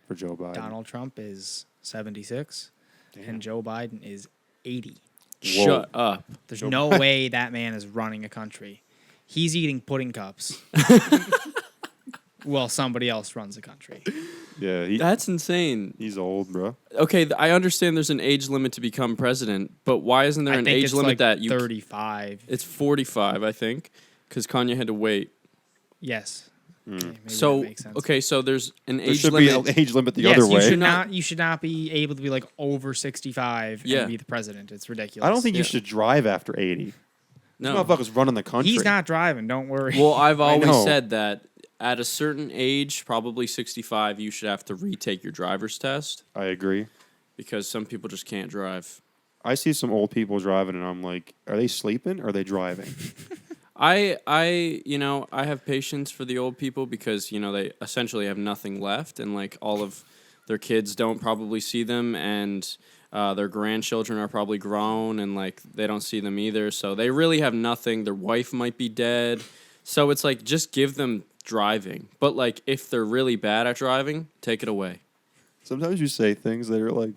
Speaker 3: for Joe Biden.
Speaker 2: Donald Trump is 76. and Joe Biden is 80.
Speaker 1: Shut up.
Speaker 2: There's no way that man is running a country. He's eating pudding cups while somebody else runs a country.
Speaker 3: Yeah,
Speaker 1: That's insane.
Speaker 3: he's old, bro.
Speaker 1: Okay, I understand there's an age limit to become president, but why isn't there
Speaker 2: I
Speaker 1: an
Speaker 2: think
Speaker 1: age
Speaker 2: it's
Speaker 1: limit
Speaker 2: like
Speaker 1: that you?
Speaker 2: 35.
Speaker 1: It's 45, I think, because Kanye had to wait.
Speaker 2: Yes. Okay, maybe
Speaker 1: So
Speaker 2: that makes sense.
Speaker 1: okay, so there's an
Speaker 3: There
Speaker 1: age
Speaker 3: should be
Speaker 1: limit.
Speaker 3: an age limit the
Speaker 2: yes,
Speaker 3: other
Speaker 2: you
Speaker 3: way.
Speaker 2: should not. You should not be able to be like over 65
Speaker 1: Yeah.
Speaker 2: and be the president. It's ridiculous.
Speaker 3: I don't think
Speaker 1: Yeah.
Speaker 3: you should drive after 80. This
Speaker 1: No.
Speaker 3: motherfucker's running the country.
Speaker 2: He's not driving. Don't worry.
Speaker 1: Well, I've always
Speaker 3: know.
Speaker 1: said that at a certain age, probably 65, you should have to retake your driver's test
Speaker 3: I agree.
Speaker 1: because some people just can't drive.
Speaker 3: I see some old people driving, and I'm like, are they sleeping or are they driving?
Speaker 1: I have patience for the old people because, they essentially have nothing left and like all of their kids don't probably see them and their grandchildren are probably grown and like they don't see them either. So they really have nothing. Their wife might be dead. So it's like just give them driving. But like if they're really bad at driving, take it away.
Speaker 3: Sometimes you say things that are like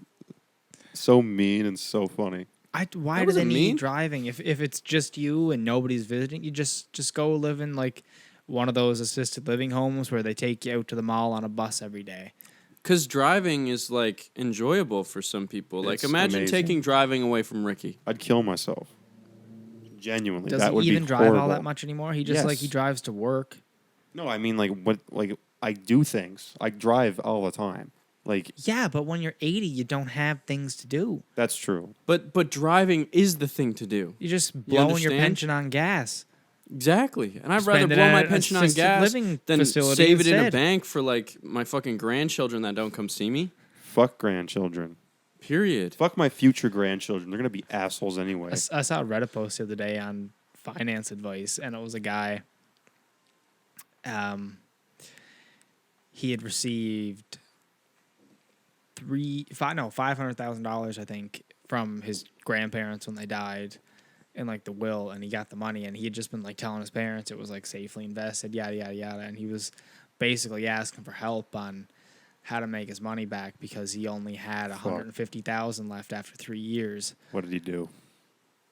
Speaker 3: so mean and so funny.
Speaker 2: Why
Speaker 1: That
Speaker 2: do they
Speaker 1: wasn't
Speaker 2: need
Speaker 1: mean.
Speaker 2: driving? If it's just you and nobody's visiting, you just go live in like one of those assisted living homes where they take you out to the mall on a bus every day.
Speaker 1: Because driving is like enjoyable for some people. Like
Speaker 3: It's
Speaker 1: imagine
Speaker 3: amazing.
Speaker 1: taking driving away from Ricky.
Speaker 3: I'd kill myself. Genuinely,
Speaker 2: Does
Speaker 3: that
Speaker 2: he
Speaker 3: would
Speaker 2: even
Speaker 3: be
Speaker 2: drive
Speaker 3: horrible.
Speaker 2: all that much anymore? He just like he
Speaker 3: Yes.
Speaker 2: drives to work.
Speaker 3: No, I mean like I do things. I drive all the time. Like
Speaker 2: Yeah, but when you're 80, you don't have things to do.
Speaker 3: that's true.
Speaker 1: But driving is the thing to do.
Speaker 2: You're just blowing your
Speaker 1: understand?
Speaker 2: pension on gas.
Speaker 1: Exactly. And I'd rather
Speaker 2: Spend it
Speaker 1: blow
Speaker 2: at
Speaker 1: my
Speaker 2: an
Speaker 1: pension on
Speaker 2: assisted
Speaker 1: gas
Speaker 2: living
Speaker 1: than
Speaker 2: facility
Speaker 1: save it in a
Speaker 2: instead.
Speaker 1: bank for like my fucking grandchildren that don't come see me.
Speaker 3: Fuck grandchildren.
Speaker 1: Period.
Speaker 3: Fuck my future grandchildren. They're gonna be assholes anyway.
Speaker 2: I saw a Reddit post the other day on finance advice, and it was a guy. He had received $500,000, I think, from his grandparents when they died, in like the will, and he got the money, and he had just been like telling his parents it was like safely invested, yada yada yada, and he was basically asking for help on how to make his money back because he only had $150,000 left after 3 years.
Speaker 3: What did he do?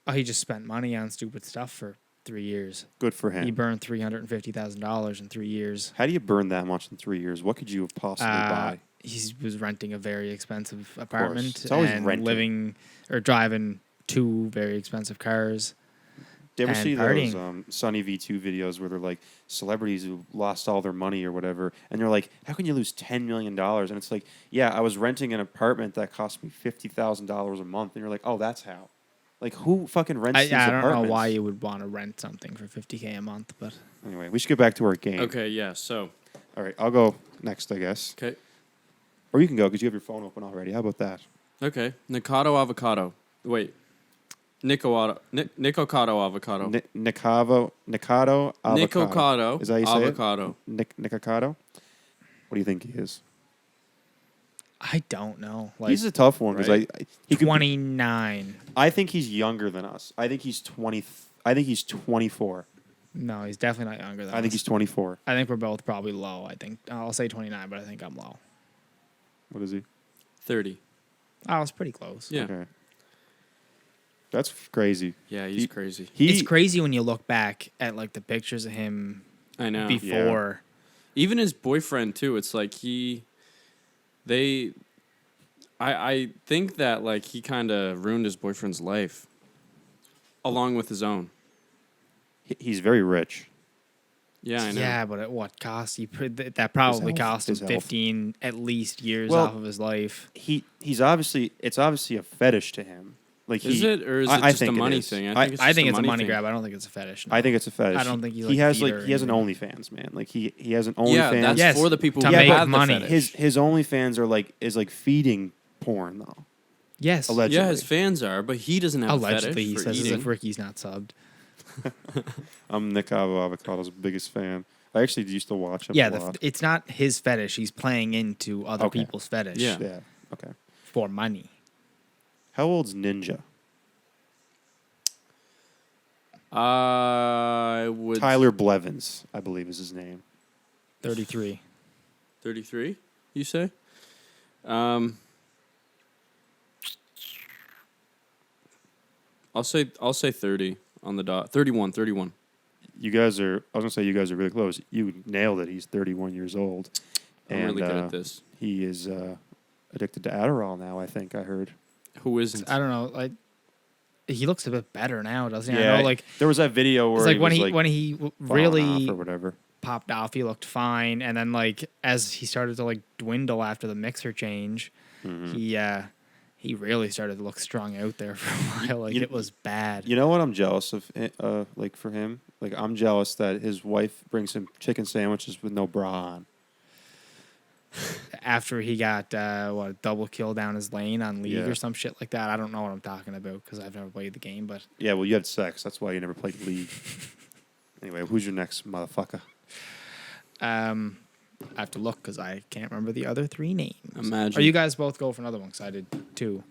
Speaker 2: Oh, he just spent money on stupid stuff for 3 years.
Speaker 3: Good for him.
Speaker 2: He burned $350,000 in 3 years.
Speaker 3: How do you burn that much in 3 years? What could you have possibly buy?
Speaker 2: He was renting a very expensive apartment
Speaker 3: It's always
Speaker 2: and
Speaker 3: renting.
Speaker 2: living or driving 2 very expensive cars.
Speaker 3: Do you ever
Speaker 2: and
Speaker 3: see
Speaker 2: partying.
Speaker 3: those Sunny V2 videos where they're like celebrities who lost all their money or whatever, and they're like, "How can you lose $10 million?" And it's like, "Yeah, I was renting an apartment that cost me $50,000 a month," and you're like, "Oh, that's how." Like, who fucking rents these
Speaker 2: I don't
Speaker 3: apartments?
Speaker 2: know why you would want to rent something for $50K a month, but
Speaker 3: Anyway, we should get back to our game.
Speaker 1: Okay, yeah, so
Speaker 3: All right, I'll go next, I guess.
Speaker 1: okay.
Speaker 3: Or you can go because you have your phone open already. How about that?
Speaker 1: Okay. Nikocado avocado. Wait. Nikocado avocado.
Speaker 3: Nikocado avocado.
Speaker 1: Nikocado
Speaker 3: Is that how you say
Speaker 1: avocado.
Speaker 3: it? Nikocado? What do you think he is?
Speaker 2: I don't know. Like
Speaker 3: He's a tough one because
Speaker 1: right?
Speaker 3: he could be-
Speaker 2: 29.
Speaker 3: I think he's younger than us. I think he's 20. I think he's 24.
Speaker 2: No, he's definitely not younger than
Speaker 3: I think
Speaker 2: us.
Speaker 3: he's 24.
Speaker 2: I think we're both probably low. I think I'll say 29, but I think I'm low.
Speaker 3: What is he?
Speaker 1: 30.
Speaker 2: I was pretty close.
Speaker 1: Yeah.
Speaker 3: Okay. That's crazy.
Speaker 1: Yeah, he's crazy.
Speaker 2: It's crazy when you look back at like the pictures of him
Speaker 1: I know.
Speaker 2: before.
Speaker 1: Even his boyfriend too. It's like I think that like he kind of ruined his boyfriend's life along with his own.
Speaker 3: He's very rich.
Speaker 1: Yeah, I know.
Speaker 2: Yeah, but at what cost? That probably
Speaker 3: health.
Speaker 2: cost him
Speaker 3: His health.
Speaker 2: 15 at least years
Speaker 3: Well,
Speaker 2: off of his life.
Speaker 3: It's obviously a fetish to him. Like
Speaker 1: Is it or is it
Speaker 3: I
Speaker 1: just a
Speaker 3: think it
Speaker 1: money
Speaker 3: is.
Speaker 1: thing?
Speaker 2: I think it's a money
Speaker 1: thing.
Speaker 2: grab. I don't think it's a fetish. No.
Speaker 3: I think it's a fetish.
Speaker 2: I don't think he,
Speaker 3: he
Speaker 2: like,
Speaker 3: has
Speaker 2: feed her
Speaker 3: he has an
Speaker 2: or
Speaker 3: OnlyFans, man. Like he has an OnlyFans.
Speaker 1: Yeah, that's
Speaker 2: Yes,
Speaker 1: for the people
Speaker 2: to
Speaker 1: who
Speaker 2: make
Speaker 1: have
Speaker 2: money.
Speaker 1: the fetish.
Speaker 3: his OnlyFans is like feeding porn though.
Speaker 2: Yes.
Speaker 3: Allegedly.
Speaker 1: Yeah, his fans are, but he doesn't have
Speaker 2: Allegedly,
Speaker 1: a fetish
Speaker 2: he
Speaker 1: for
Speaker 2: says as
Speaker 1: eating.
Speaker 2: if Ricky's not subbed.
Speaker 3: I'm Nick Avocado's biggest fan. I actually used to watch him
Speaker 2: Yeah,
Speaker 3: a lot.
Speaker 2: it's not his fetish. He's playing into other
Speaker 3: Okay.
Speaker 2: people's fetish
Speaker 1: Yeah.
Speaker 3: Yeah. Okay.
Speaker 2: for money.
Speaker 3: How old's Ninja?
Speaker 1: I would
Speaker 3: Tyler Blevins, I believe is his name.
Speaker 2: 33.
Speaker 1: 33. You say? I'll say 30 on the dot. 31.
Speaker 3: You guys are. I was gonna say you guys are really close. You nailed it. He's 31 years old.
Speaker 1: I'm really good at this.
Speaker 3: He is addicted to Adderall now. I think I heard.
Speaker 1: Who isn't?
Speaker 2: I don't know. Like, he looks a bit better now, doesn't he?
Speaker 3: Yeah,
Speaker 2: I know, like,
Speaker 3: there was that video where
Speaker 2: it's like
Speaker 3: he
Speaker 2: when
Speaker 3: was
Speaker 2: he
Speaker 3: like
Speaker 2: when he
Speaker 3: falling
Speaker 2: really
Speaker 3: off or whatever.
Speaker 2: popped off, he looked fine, and then like as he started to like dwindle after the mixer change, he really started to look strung out there for a while. Like, it was bad.
Speaker 3: You know what I'm jealous of? Like for him, like I'm jealous that his wife brings him chicken sandwiches with no bra on.
Speaker 2: After he got a double kill down his lane on League
Speaker 3: Yeah.
Speaker 2: or some shit like that. I don't know what I'm talking about because I've never played the game, but
Speaker 3: Yeah, well, you had sex. That's why you never played League. Anyway, who's your next motherfucker?
Speaker 2: I have to look because I can't remember the other three names.
Speaker 1: Imagine.
Speaker 2: Or you guys both go for another one because I did too.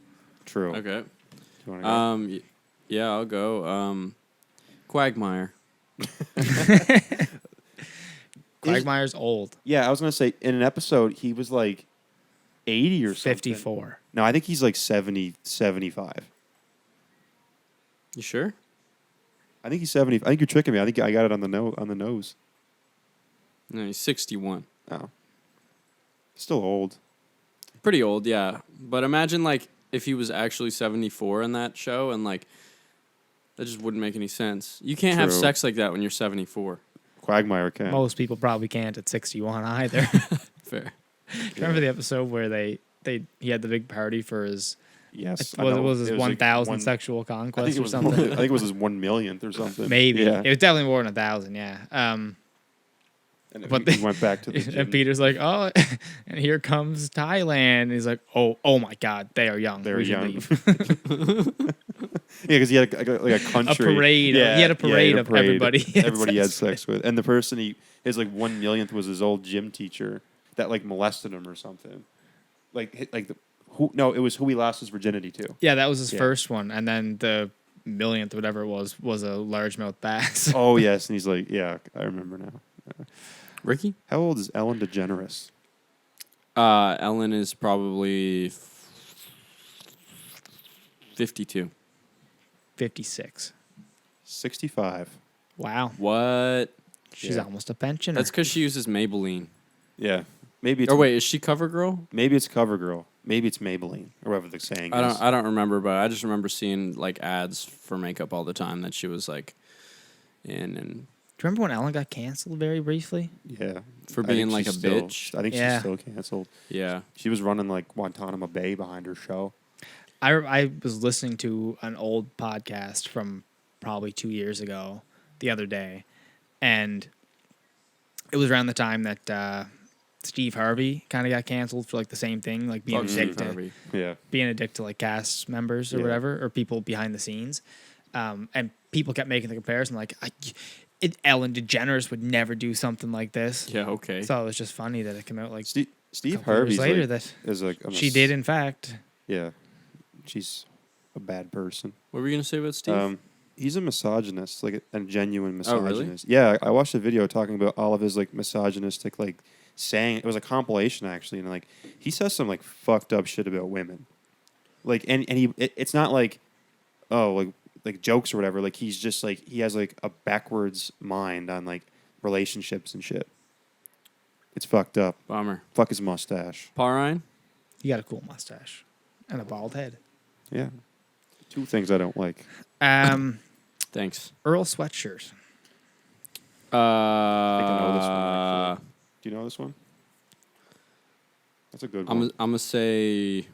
Speaker 3: True.
Speaker 1: Okay.
Speaker 3: Do you want to go?
Speaker 1: Yeah, I'll go. Quagmire.
Speaker 2: Quagmire's old.
Speaker 3: Yeah, I was gonna say in an episode he was like 80 or something.
Speaker 2: 54.
Speaker 3: No, I think he's like 70, 75.
Speaker 1: You sure?
Speaker 3: I think he's 70. I think you're tricking me. I think I got it on the nose.
Speaker 1: No, he's 61.
Speaker 3: Oh, still old.
Speaker 1: Pretty old, yeah. But imagine like if he was actually 74 in that show, and like that just wouldn't make any sense. You can't have
Speaker 3: True.
Speaker 1: sex like that when you're 74.
Speaker 3: Quagmire can.
Speaker 2: Most people probably can't at 61 either.
Speaker 1: Fair.
Speaker 2: Remember the episode where he had the big party for his
Speaker 3: Yes.
Speaker 2: it was his
Speaker 3: like
Speaker 2: 1,000 sexual conquest or
Speaker 3: I
Speaker 2: something?
Speaker 3: think it was his 1,000,000th or something.
Speaker 2: Maybe.
Speaker 3: Yeah.
Speaker 2: It was definitely more than 1,000, yeah.
Speaker 3: And
Speaker 2: But
Speaker 3: he went back to the gym.
Speaker 2: and Peter's like, oh, and here comes Thailand. And he's like, oh my God, they are young.
Speaker 3: They're
Speaker 2: We should
Speaker 3: young.
Speaker 2: leave.
Speaker 3: Yeah, because he had like a country.
Speaker 2: parade. He had a parade of everybody he had
Speaker 3: Everybody he had
Speaker 2: sex
Speaker 3: sex with. And the person his like 1,000,000th was his old gym teacher that like molested him or something. It was who he lost his virginity to.
Speaker 2: Yeah, that was his
Speaker 3: Yeah.
Speaker 2: first one. And then the 1,000,000th, whatever it was a largemouth bass.
Speaker 3: Oh yes, and he's like, yeah, I remember now.
Speaker 1: Ricky?
Speaker 3: How old is Ellen DeGeneres?
Speaker 1: Ellen is probably 52.
Speaker 2: 56.
Speaker 3: 65.
Speaker 2: Wow.
Speaker 1: What?
Speaker 2: She's
Speaker 3: Yeah.
Speaker 2: almost a pensioner.
Speaker 1: That's because she uses Maybelline.
Speaker 3: Yeah, maybe it's.
Speaker 1: Or wait, is she CoverGirl?
Speaker 3: Maybe it's CoverGirl. Maybe it's Maybelline or whatever the saying is.
Speaker 1: I don't remember, but I just remember seeing like ads for makeup all the time that she was like in, and
Speaker 2: Do you remember when Ellen got canceled very briefly?
Speaker 3: Yeah,
Speaker 1: for
Speaker 3: I
Speaker 1: being
Speaker 3: think
Speaker 1: like a
Speaker 3: she's still-
Speaker 1: bitch.
Speaker 3: I think
Speaker 2: Yeah.
Speaker 3: she's still canceled.
Speaker 1: Yeah.
Speaker 3: She was running like Guantanamo Bay behind her show.
Speaker 2: I was listening to an old podcast from probably 2 years ago the other day, and it was around the time that Steve Harvey kind of got canceled for like the same thing, like being a
Speaker 1: Steve
Speaker 2: dick to
Speaker 1: Harvey.
Speaker 3: Yeah,
Speaker 2: like cast members or
Speaker 3: Yeah.
Speaker 2: whatever, or people behind the scenes, and people kept making the comparison like Ellen DeGeneres would never do something like this.
Speaker 1: Yeah. Okay.
Speaker 2: So it was just funny that it came out like
Speaker 3: Steve
Speaker 2: couple years
Speaker 3: Harvey's
Speaker 2: later
Speaker 3: like,
Speaker 2: that
Speaker 3: is like
Speaker 2: she did in fact.
Speaker 3: Yeah, she's a bad person.
Speaker 1: What were you gonna say about Steve?
Speaker 3: He's a misogynist, like a genuine
Speaker 1: Oh, really?
Speaker 3: misogynist. Yeah, I watched a video talking about all of his like misogynistic like saying. It was a compilation actually, and like he says some like fucked up shit about women. Like and it's not like like jokes or whatever. Like he's just like he has like a backwards mind on like relationships and shit. It's fucked up.
Speaker 1: Bummer.
Speaker 3: Fuck his mustache.
Speaker 1: Paul Ryan?
Speaker 2: You got a cool mustache and a bald head.
Speaker 3: Yeah. Two things I don't like.
Speaker 1: Thanks.
Speaker 2: Earl Sweatshirt.
Speaker 3: I think I know this one, actually. Do you know this one? That's a good one.
Speaker 1: I'm gonna say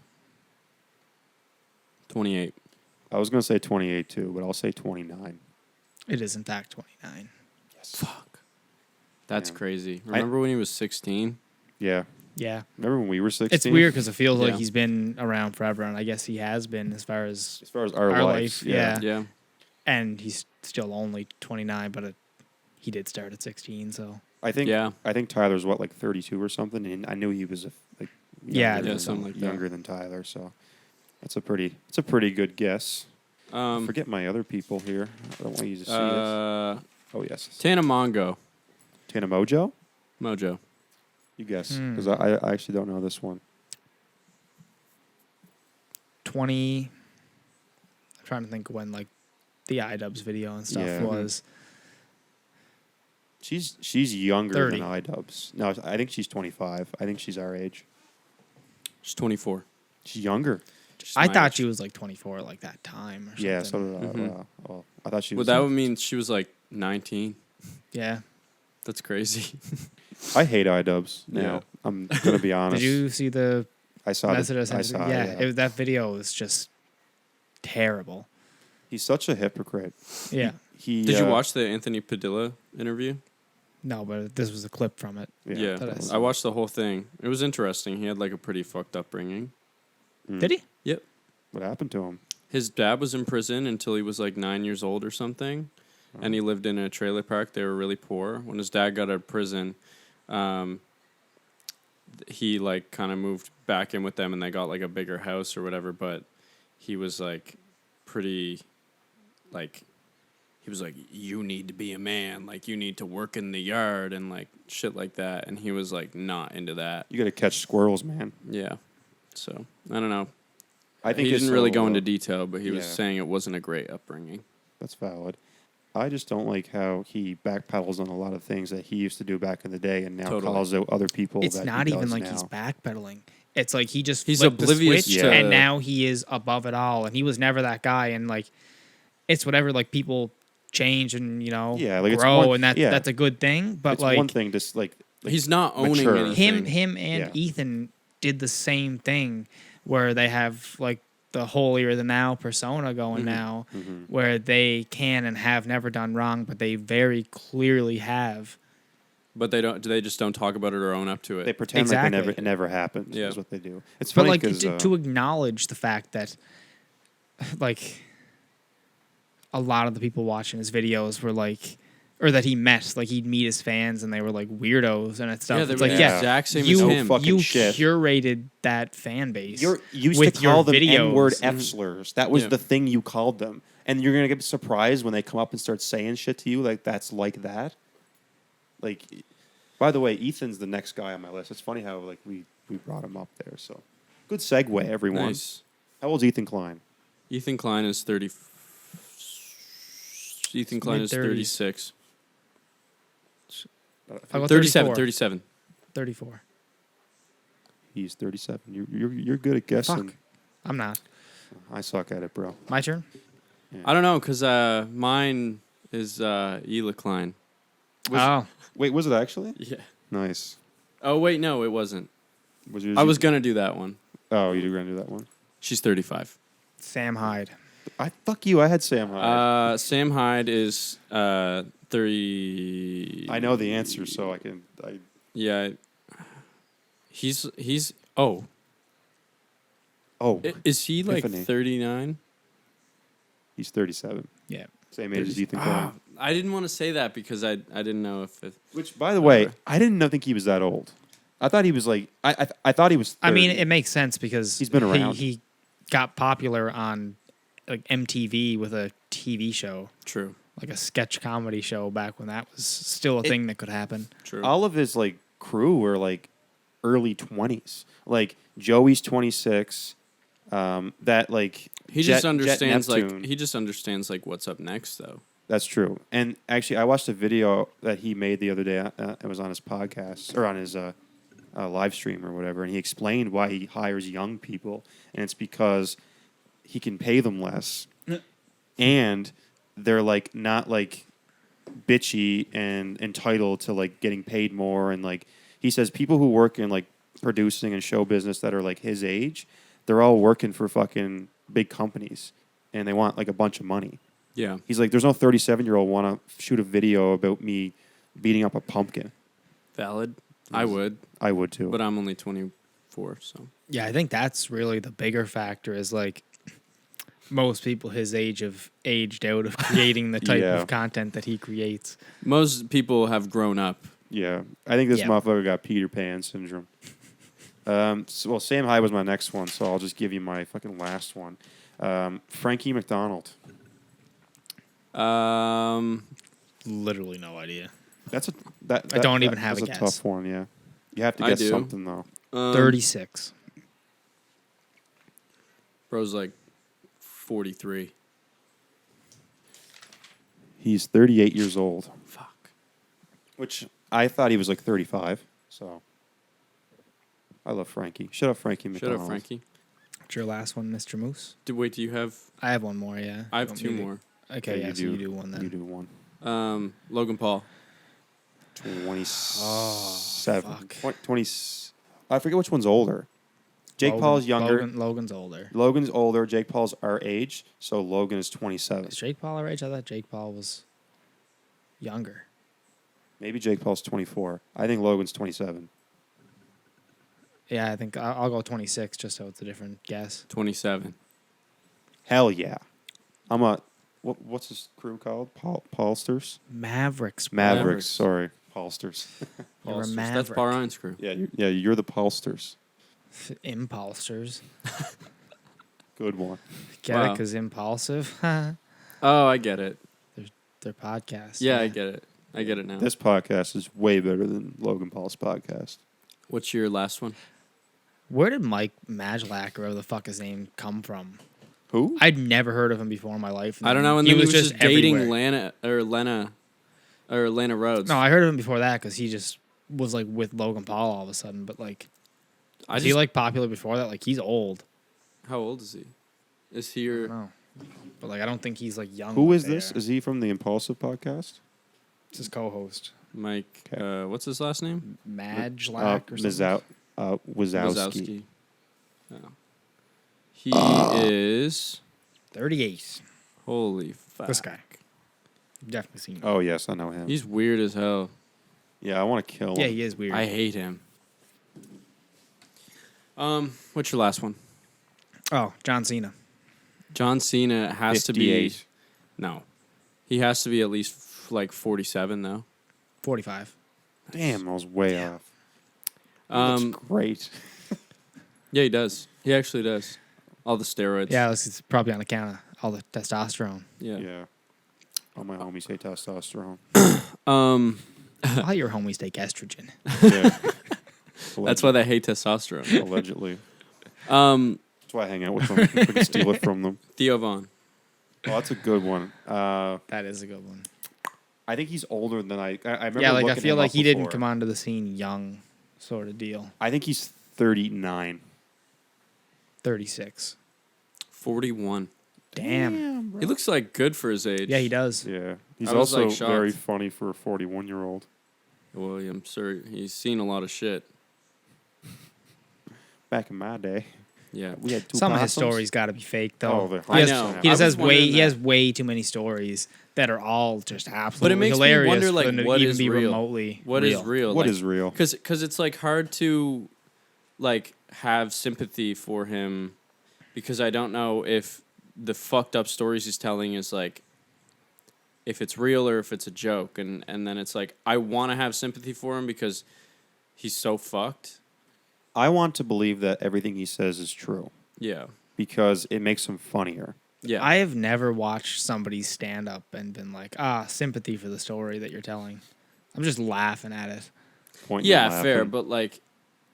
Speaker 1: 28.
Speaker 3: I was going to say 28 too, but I'll say 29.
Speaker 2: It is in fact 29.
Speaker 3: Yes.
Speaker 1: Fuck. That's
Speaker 3: Yeah.
Speaker 1: crazy. Remember when he was 16?
Speaker 3: Yeah.
Speaker 2: Yeah.
Speaker 3: Remember when we were 16?
Speaker 2: It's weird because it feels like
Speaker 1: Yeah.
Speaker 2: he's been around forever, and I guess he has been as far as
Speaker 3: our
Speaker 2: our
Speaker 3: lives,
Speaker 2: life, yeah.
Speaker 1: Yeah.
Speaker 2: and he's still only 29, but he did start at 16, so
Speaker 3: I think
Speaker 1: Yeah.
Speaker 3: I think Tyler's like 32 or something, and I knew he was like
Speaker 2: Yeah,
Speaker 3: younger
Speaker 1: yeah,
Speaker 3: than-
Speaker 1: something like that.
Speaker 3: younger than Tyler, so it's a pretty good guess. Forget my other people here. I don't want you to see it. Oh yes,
Speaker 1: Tana Mongo.
Speaker 3: Tana Mojo.
Speaker 1: Mojo.
Speaker 3: You guess because I actually don't know this one.
Speaker 2: 20. I'm trying to think when like the iDubbbz video and stuff
Speaker 3: Yeah.
Speaker 2: was.
Speaker 3: She's younger
Speaker 2: 30.
Speaker 3: than iDubbbz. No, I think she's 25. I think she's our age.
Speaker 1: She's 24.
Speaker 3: She's younger.
Speaker 1: She's
Speaker 2: I
Speaker 1: my
Speaker 2: thought
Speaker 1: age.
Speaker 2: she was like 24 like that time or something.
Speaker 3: Yeah, so did I.
Speaker 1: Mhm.
Speaker 3: Well, I thought she
Speaker 1: Well,
Speaker 3: was.
Speaker 1: that would mean she was like 19.
Speaker 2: Yeah.
Speaker 1: That's crazy.
Speaker 3: I hate iDubbbz now.
Speaker 1: Yeah.
Speaker 3: I'm gonna be honest.
Speaker 2: Did you see the
Speaker 3: I saw
Speaker 2: message I
Speaker 3: I
Speaker 2: sent?
Speaker 3: saw.
Speaker 2: Yeah, that video was just terrible.
Speaker 3: He's such a hypocrite.
Speaker 2: Yeah.
Speaker 3: He.
Speaker 1: Did you watch the Anthony Padilla interview?
Speaker 2: No, but this was a clip from it.
Speaker 1: Yeah,
Speaker 2: that is-
Speaker 1: I watched the whole thing. It was interesting. He had like a pretty fucked upbringing.
Speaker 3: Mm.
Speaker 2: Did he?
Speaker 1: Yep.
Speaker 3: What happened to him?
Speaker 1: His dad was in prison until he was like 9 years old or something, and he lived in a trailer park. They were really poor. When his dad got out of prison, he like kind of moved back in with them, and they got like a bigger house or whatever. But he was like pretty, like he was like, you need to be a man, like you need to work in the yard and like shit like that. And he was like not into that.
Speaker 3: You got to catch squirrels, man.
Speaker 1: Yeah. So I don't know.
Speaker 3: I think
Speaker 1: he
Speaker 3: it's
Speaker 1: didn't really
Speaker 3: so,
Speaker 1: go into detail, but he was
Speaker 3: yeah.
Speaker 1: saying it wasn't a great upbringing.
Speaker 3: That's valid. I just don't like how he backpedals on a lot of things that he used to do back in the day, and now
Speaker 1: Totally.
Speaker 3: calls out other people.
Speaker 2: It's
Speaker 3: that
Speaker 2: not
Speaker 3: he
Speaker 2: even
Speaker 3: does
Speaker 2: like
Speaker 3: now.
Speaker 2: he's backpedaling. It's like he just
Speaker 1: He's
Speaker 2: flipped the
Speaker 1: oblivious
Speaker 2: switch,
Speaker 3: to-
Speaker 2: and now he is above it all. And he was never that guy. And like, it's whatever. Like people change and
Speaker 3: Yeah, like, it's
Speaker 2: grow,
Speaker 3: one-
Speaker 2: and
Speaker 3: yeah.
Speaker 2: that's a good thing. But
Speaker 3: It's
Speaker 2: like
Speaker 3: one thing, just like
Speaker 1: He's not owning
Speaker 3: mature.
Speaker 1: anything.
Speaker 2: him and
Speaker 3: Yeah.
Speaker 2: Ethan did the same thing, where they have like the holier than thou persona going
Speaker 1: Mhm.
Speaker 2: now,
Speaker 3: Mhm.
Speaker 2: where they can and have never done wrong, but they very clearly have.
Speaker 1: But they don't. They just don't talk about it or own up to
Speaker 3: they
Speaker 1: it.
Speaker 3: pretend
Speaker 2: Exactly.
Speaker 3: like it never happened.
Speaker 1: Yeah.
Speaker 3: Is what they do. It's
Speaker 2: But
Speaker 3: funny
Speaker 2: like
Speaker 3: because
Speaker 2: to acknowledge the fact that, like, a lot of the people watching his videos were like, or that he met, like he'd meet his fans and they were like weirdos and stuff.
Speaker 1: Yeah, they
Speaker 2: It's
Speaker 1: were
Speaker 2: like,
Speaker 1: the
Speaker 2: yeah,
Speaker 1: exact same
Speaker 2: you,
Speaker 1: as
Speaker 3: No
Speaker 1: him.
Speaker 3: fucking
Speaker 2: you
Speaker 3: shit.
Speaker 2: curated that fan base.
Speaker 3: you used
Speaker 2: with
Speaker 3: to
Speaker 2: your
Speaker 3: call them
Speaker 2: videos.
Speaker 3: N-word
Speaker 1: Mhm.
Speaker 3: F slurs. That was
Speaker 1: Yeah.
Speaker 3: the thing you called them, and you're gonna get surprised when they come up and start saying shit to you like that's like that. Like, by the way, Ethan's the next guy on my list. It's funny how like we brought him up there. So, good segue, everyone.
Speaker 1: Nice.
Speaker 3: How old's Ethan Klein?
Speaker 1: Ethan Klein is 30. Ethan Klein is
Speaker 2: Mid-30s.
Speaker 1: 36.
Speaker 2: I'll go
Speaker 1: 37.
Speaker 2: 34.
Speaker 1: 37.
Speaker 2: 34.
Speaker 3: He's 37. You're good at guessing.
Speaker 2: Fuck. I'm not.
Speaker 3: I suck at it, bro.
Speaker 2: My turn?
Speaker 1: I don't know, because mine is Ela Klein.
Speaker 2: Oh.
Speaker 3: Wait, was it actually?
Speaker 1: Yeah.
Speaker 3: Nice.
Speaker 1: Oh, wait, no, it wasn't.
Speaker 3: Was yours
Speaker 1: I was going to do that one.
Speaker 3: Oh, you were gonna do that one.
Speaker 1: She's 35.
Speaker 2: Sam Hyde.
Speaker 3: Fuck you. I had Sam Hyde.
Speaker 1: Sam Hyde is 30.
Speaker 3: I know the answer, so I can.
Speaker 1: Yeah. He's oh.
Speaker 3: Oh,
Speaker 1: Is he like
Speaker 3: Tiffany.
Speaker 1: 39?
Speaker 3: he's 37.
Speaker 2: Yeah.
Speaker 3: Same age as Ethan Klein.
Speaker 1: I didn't want to say that because I didn't know if it.
Speaker 3: Which, by the way,
Speaker 1: Whatever.
Speaker 3: I didn't think he was that old. I thought he was like. I thought he was. 30.
Speaker 2: I mean, it makes sense because
Speaker 3: He's been around.
Speaker 2: He got popular on like MTV with a TV show,
Speaker 1: True.
Speaker 2: like a sketch comedy show back when that was still a thing that could happen.
Speaker 1: True.
Speaker 3: all of his like crew were like early 20s. Like Joey's 26. That like
Speaker 1: He
Speaker 3: Jet-
Speaker 1: just
Speaker 3: Jet
Speaker 1: understands
Speaker 3: Neptune.
Speaker 1: like he just understands like what's up next though.
Speaker 3: That's true. And actually, I watched a video that he made the other day. It was on his podcast or on his live stream or whatever, and he explained why he hires young people, and it's because he can pay them less, and they're like not like bitchy and entitled to like getting paid more, and like he says people who work in like producing and show business that are like his age, they're all working for fucking big companies, and they want like a bunch of money.
Speaker 1: Yeah.
Speaker 3: He's like, there's no 37-year-old want to shoot a video about me beating up a pumpkin.
Speaker 1: Valid. I would,
Speaker 3: I would too.
Speaker 1: but I'm only 24, so.
Speaker 2: Yeah, I think that's really the bigger factor is like most people his age have aged out of creating the type
Speaker 3: Yeah.
Speaker 2: of content that he creates.
Speaker 1: Most people have grown up.
Speaker 3: Yeah, I think this
Speaker 2: Yeah.
Speaker 3: motherfucker got Peter Pan syndrome. Well, Sam Hyde was my next one, so I'll just give you my fucking last one. Frankie McDonald.
Speaker 2: Literally no idea.
Speaker 3: That's
Speaker 2: I don't even have
Speaker 3: that's
Speaker 2: a
Speaker 3: a
Speaker 2: guess.
Speaker 3: tough one. Yeah, you have to
Speaker 1: I
Speaker 3: guess
Speaker 1: do.
Speaker 3: something though.
Speaker 2: 36.
Speaker 1: Bro's like 43.
Speaker 3: He's 38 years old,
Speaker 1: Fuck.
Speaker 3: which I thought he was like 35. So I love Frankie. Shut up, Frankie
Speaker 1: Shut
Speaker 3: McDonald.
Speaker 1: up, Frankie.
Speaker 2: What's your last one, Mr. Moose?
Speaker 1: Wait, do you have?
Speaker 2: I have one more, yeah.
Speaker 1: I have
Speaker 2: Want
Speaker 1: two
Speaker 2: me to-
Speaker 1: more.
Speaker 2: Okay, yeah, so you do one then.
Speaker 3: You do one.
Speaker 1: Logan Paul.
Speaker 3: 27.
Speaker 2: fuck.
Speaker 3: 20, I forget which one's older. Jake Paul's younger.
Speaker 2: Logan's older.
Speaker 3: Logan's older. Jake Paul's our age, so Logan is 27.
Speaker 2: Is Jake Paul our age? I thought Jake Paul was younger.
Speaker 3: Maybe Jake Paul's 24. I think Logan's 27.
Speaker 2: Yeah, I think I'll go 26 just so it's a different guess.
Speaker 1: 27.
Speaker 3: Hell yeah. What's his crew called? Paulsters?
Speaker 2: Mavericks. bro.
Speaker 3: Mavericks. Sorry. Paulsters.
Speaker 2: You're a
Speaker 1: Paulsters. That's
Speaker 2: maverick.
Speaker 1: Bahrain's crew.
Speaker 3: yeah, you're the Paulsters.
Speaker 2: Impulsters.
Speaker 3: Good one.
Speaker 2: Get it?
Speaker 1: Wow.
Speaker 2: Because impulsive.
Speaker 1: Oh, I get it.
Speaker 2: Their podcast.
Speaker 1: Yeah, I get it. I get it now.
Speaker 3: This podcast is way better than Logan Paul's podcast.
Speaker 1: What's your last one?
Speaker 2: Where did Mike Majlak, or whatever the fuck his name, come from?
Speaker 3: Who?
Speaker 2: I'd never heard of him before in my life.
Speaker 1: I don't know. And then he was just dating
Speaker 2: everywhere.
Speaker 1: Lana Rhodes.
Speaker 2: No, I heard of him before that because he just was like with Logan Paul all of a sudden. But like, was he like popular before that? Like he's old.
Speaker 1: How old is he? Is he
Speaker 2: I
Speaker 1: your?
Speaker 2: don't know. But like, I don't think he's like young.
Speaker 3: Who is
Speaker 2: there.
Speaker 3: this? Is he from the Impulsive podcast?
Speaker 2: It's his co-host,
Speaker 1: Mike?
Speaker 3: Okay.
Speaker 1: What's his last name?
Speaker 2: Majlak or something.
Speaker 3: Wazowski.
Speaker 1: Oh. He is.
Speaker 2: 38.
Speaker 1: Holy fuck!
Speaker 2: This guy. Definitely seen him.
Speaker 3: Oh, yes, I know him.
Speaker 1: He's weird as hell.
Speaker 3: Yeah, I want to kill him.
Speaker 2: Yeah, he is weird.
Speaker 1: I hate him. What's your last one?
Speaker 2: Oh, John Cena.
Speaker 1: John Cena has to
Speaker 3: 58.
Speaker 1: be. No, he has to be at least like 47 though.
Speaker 2: 45.
Speaker 3: Damn, I was way off. He
Speaker 1: Um,
Speaker 3: looks great.
Speaker 1: Yeah, he does. He actually does. All the steroids.
Speaker 2: Yeah, it's probably on account of all the testosterone.
Speaker 1: Yeah.
Speaker 3: Yeah. All my homies say testosterone.
Speaker 2: All your homies take estrogen.
Speaker 3: Yeah.
Speaker 1: That's why they hate testosterone.
Speaker 3: Allegedly.
Speaker 1: Um,
Speaker 3: That's why I hang out with them. We can steal it from them.
Speaker 1: Theo Vaughn.
Speaker 3: Oh, that's a good one.
Speaker 2: That is a good one.
Speaker 3: I think he's older than I remember.
Speaker 2: Yeah, like I
Speaker 3: looking
Speaker 2: feel
Speaker 3: him
Speaker 2: like
Speaker 3: up
Speaker 2: he didn't
Speaker 3: before.
Speaker 2: come onto the scene young, sort of deal.
Speaker 3: I think he's 39.
Speaker 2: 36.
Speaker 1: 41.
Speaker 2: Damn.
Speaker 3: bro.
Speaker 1: He looks like good for his age.
Speaker 2: Yeah, he does.
Speaker 3: Yeah. He's
Speaker 1: I was,
Speaker 3: also
Speaker 1: like, shocked.
Speaker 3: very funny for a 41-year-old.
Speaker 1: Well, I'm sure he's seen a lot of shit.
Speaker 3: Back in my day,
Speaker 1: Yeah.
Speaker 3: we had two
Speaker 2: Some of his
Speaker 3: possums.
Speaker 2: stories got to be fake though.
Speaker 3: Oh, they're
Speaker 1: I
Speaker 2: He,
Speaker 1: know.
Speaker 2: has, he just
Speaker 1: I
Speaker 2: has
Speaker 1: was wondering
Speaker 2: he has
Speaker 1: that.
Speaker 2: way too many stories that are all just absolutely
Speaker 1: But it makes me
Speaker 2: hilarious
Speaker 1: wonder,
Speaker 2: for
Speaker 1: like,
Speaker 2: them to
Speaker 1: what
Speaker 2: even
Speaker 1: is
Speaker 2: be
Speaker 1: real?
Speaker 2: remotely
Speaker 1: What is
Speaker 2: real.
Speaker 1: real?
Speaker 3: What
Speaker 1: Like,
Speaker 3: is real?
Speaker 1: Because it's like hard to like have sympathy for him because I don't know if the fucked up stories he's telling is like if it's real or if it's a joke and then it's like I want to have sympathy for him because he's so fucked.
Speaker 3: I want to believe that everything he says is true
Speaker 1: Yeah.
Speaker 3: because it makes him funnier.
Speaker 1: Yeah.
Speaker 2: I have never watched somebody stand up and been like, sympathy for the story that you're telling. I'm just laughing at it.
Speaker 3: Pointing
Speaker 1: yeah,
Speaker 3: and
Speaker 1: fair,
Speaker 3: laughing.
Speaker 1: but like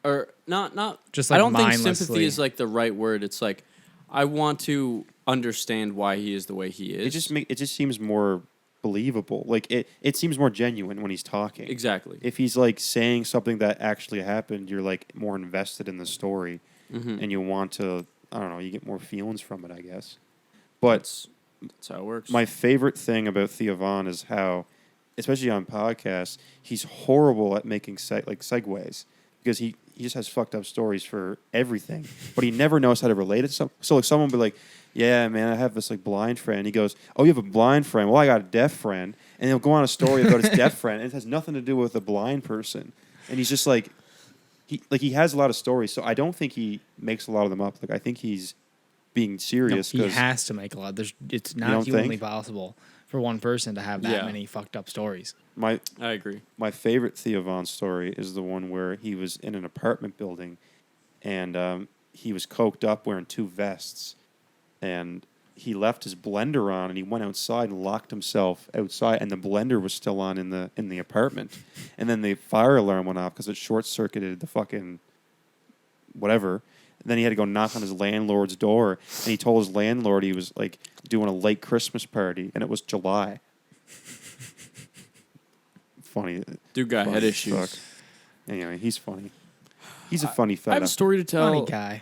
Speaker 1: or not
Speaker 2: Just
Speaker 1: I
Speaker 2: like
Speaker 1: don't think
Speaker 2: mindlessly.
Speaker 1: sympathy is like the right word. It's like I want to understand why he is the way he is.
Speaker 3: It just seems more believable. Like it seems more genuine when he's talking.
Speaker 1: Exactly.
Speaker 3: If he's like saying something that actually happened, you're like more invested in the story,
Speaker 1: Mhm.
Speaker 3: and you want to. I don't know. You get more feelings from it, I guess. But
Speaker 1: That's how it works.
Speaker 3: my favorite thing about Theo Vaughn is how, especially on podcasts, he's horrible at making segues because he just has fucked up stories for everything, but he never knows how to relate it. So like someone will be like, "Yeah, man, I have this like blind friend." He goes, "Oh, you have a blind friend? Well, I got a deaf friend," and he'll go on a story about his deaf friend, and it has nothing to do with a blind person. And he's just like, he has a lot of stories, so I don't think he makes a lot of them up. Like I think he's being
Speaker 2: No,
Speaker 3: serious
Speaker 2: he
Speaker 3: because
Speaker 2: has to make a lot. It's not
Speaker 3: don't
Speaker 2: humanly
Speaker 3: think?
Speaker 2: possible for one person to have that
Speaker 1: Yeah.
Speaker 2: many fucked up stories.
Speaker 1: I agree.
Speaker 3: my favorite Theo Vaughn story is the one where he was in an apartment building, and he was coked up wearing two vests, and he left his blender on, and he went outside and locked himself outside, and the blender was still on in the apartment, and then the fire alarm went off because it short circuited the fucking whatever. And then he had to go knock on his landlord's door, and he told his landlord he was like doing a late Christmas party, and it was July. Funny.
Speaker 1: Dude got
Speaker 3: funny
Speaker 1: head
Speaker 3: as
Speaker 1: issues.
Speaker 3: fuck. Anyway, he's funny. He's a funny
Speaker 1: I have
Speaker 3: fella.
Speaker 1: a story to
Speaker 2: Funny
Speaker 1: tell.
Speaker 2: guy.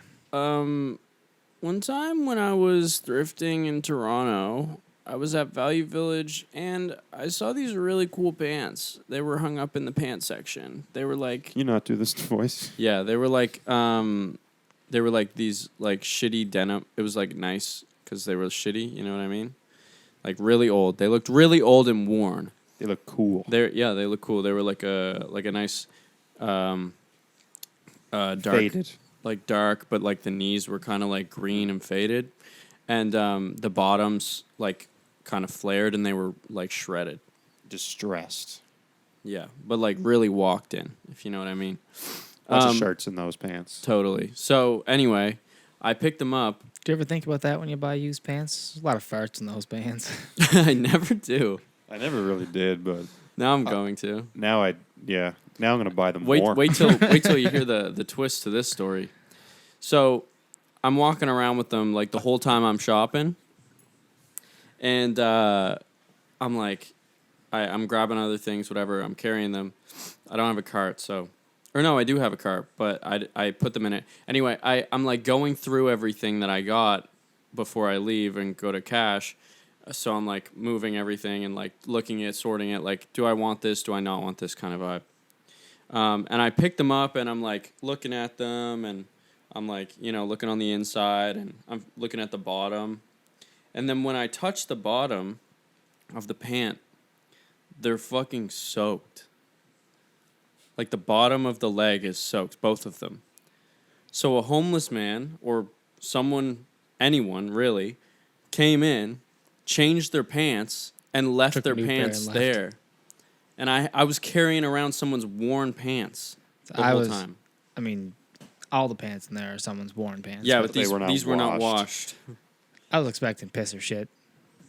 Speaker 1: One time when I was thrifting in Toronto, I was at Value Village and I saw these really cool pants. They were hung up in the pants section. They were like,
Speaker 3: Can you not do this voice?
Speaker 1: yeah, they were like these like shitty denim. It was like nice because they were shitty. You know what I mean? Like really old. They looked really old and worn.
Speaker 3: They look cool.
Speaker 1: They look cool. They were like a nice, dark,
Speaker 3: Faded.
Speaker 1: like dark, but like the knees were kind of like green and faded, and the bottoms like kind of flared and they were like shredded.
Speaker 3: Distressed.
Speaker 1: Yeah, but like really walked in, if you know what I mean.
Speaker 3: Bunch of shirts in those pants.
Speaker 1: Totally. So anyway, I picked them up.
Speaker 2: Do you ever think about that when you buy used pants? There's a lot of farts in those pants.
Speaker 1: I never do.
Speaker 3: I never really did, but
Speaker 1: Now I'm going to.
Speaker 3: now now I'm gonna buy them
Speaker 1: Wait,
Speaker 3: more.
Speaker 1: wait till you hear the twist to this story. So, I'm walking around with them like the whole time I'm shopping, and I'm like, I'm grabbing other things, whatever. I'm carrying them. I don't have a cart, or no, I do have a cart, but I put them in it anyway. I'm like going through everything that I got before I leave and go to cash. So I'm like moving everything and like looking at sorting it. Like, do I want this? Do I not want this kind of vibe? And I picked them up and I'm like looking at them and I'm like, looking on the inside and I'm looking at the bottom. And then when I touch the bottom of the pant, they're fucking soaked. Like the bottom of the leg is soaked, both of them. So a homeless man or anyone really, came in, changed their pants, and left
Speaker 2: Took a
Speaker 1: their
Speaker 2: new pair
Speaker 1: pants
Speaker 2: and left.
Speaker 1: there. And I was carrying around someone's worn pants the whole time.
Speaker 2: I mean, all the pants in there are someone's worn pants.
Speaker 1: Yeah,
Speaker 3: but
Speaker 1: but
Speaker 3: they were not
Speaker 1: these were not
Speaker 3: washed.
Speaker 1: washed.
Speaker 2: I was expecting piss or shit.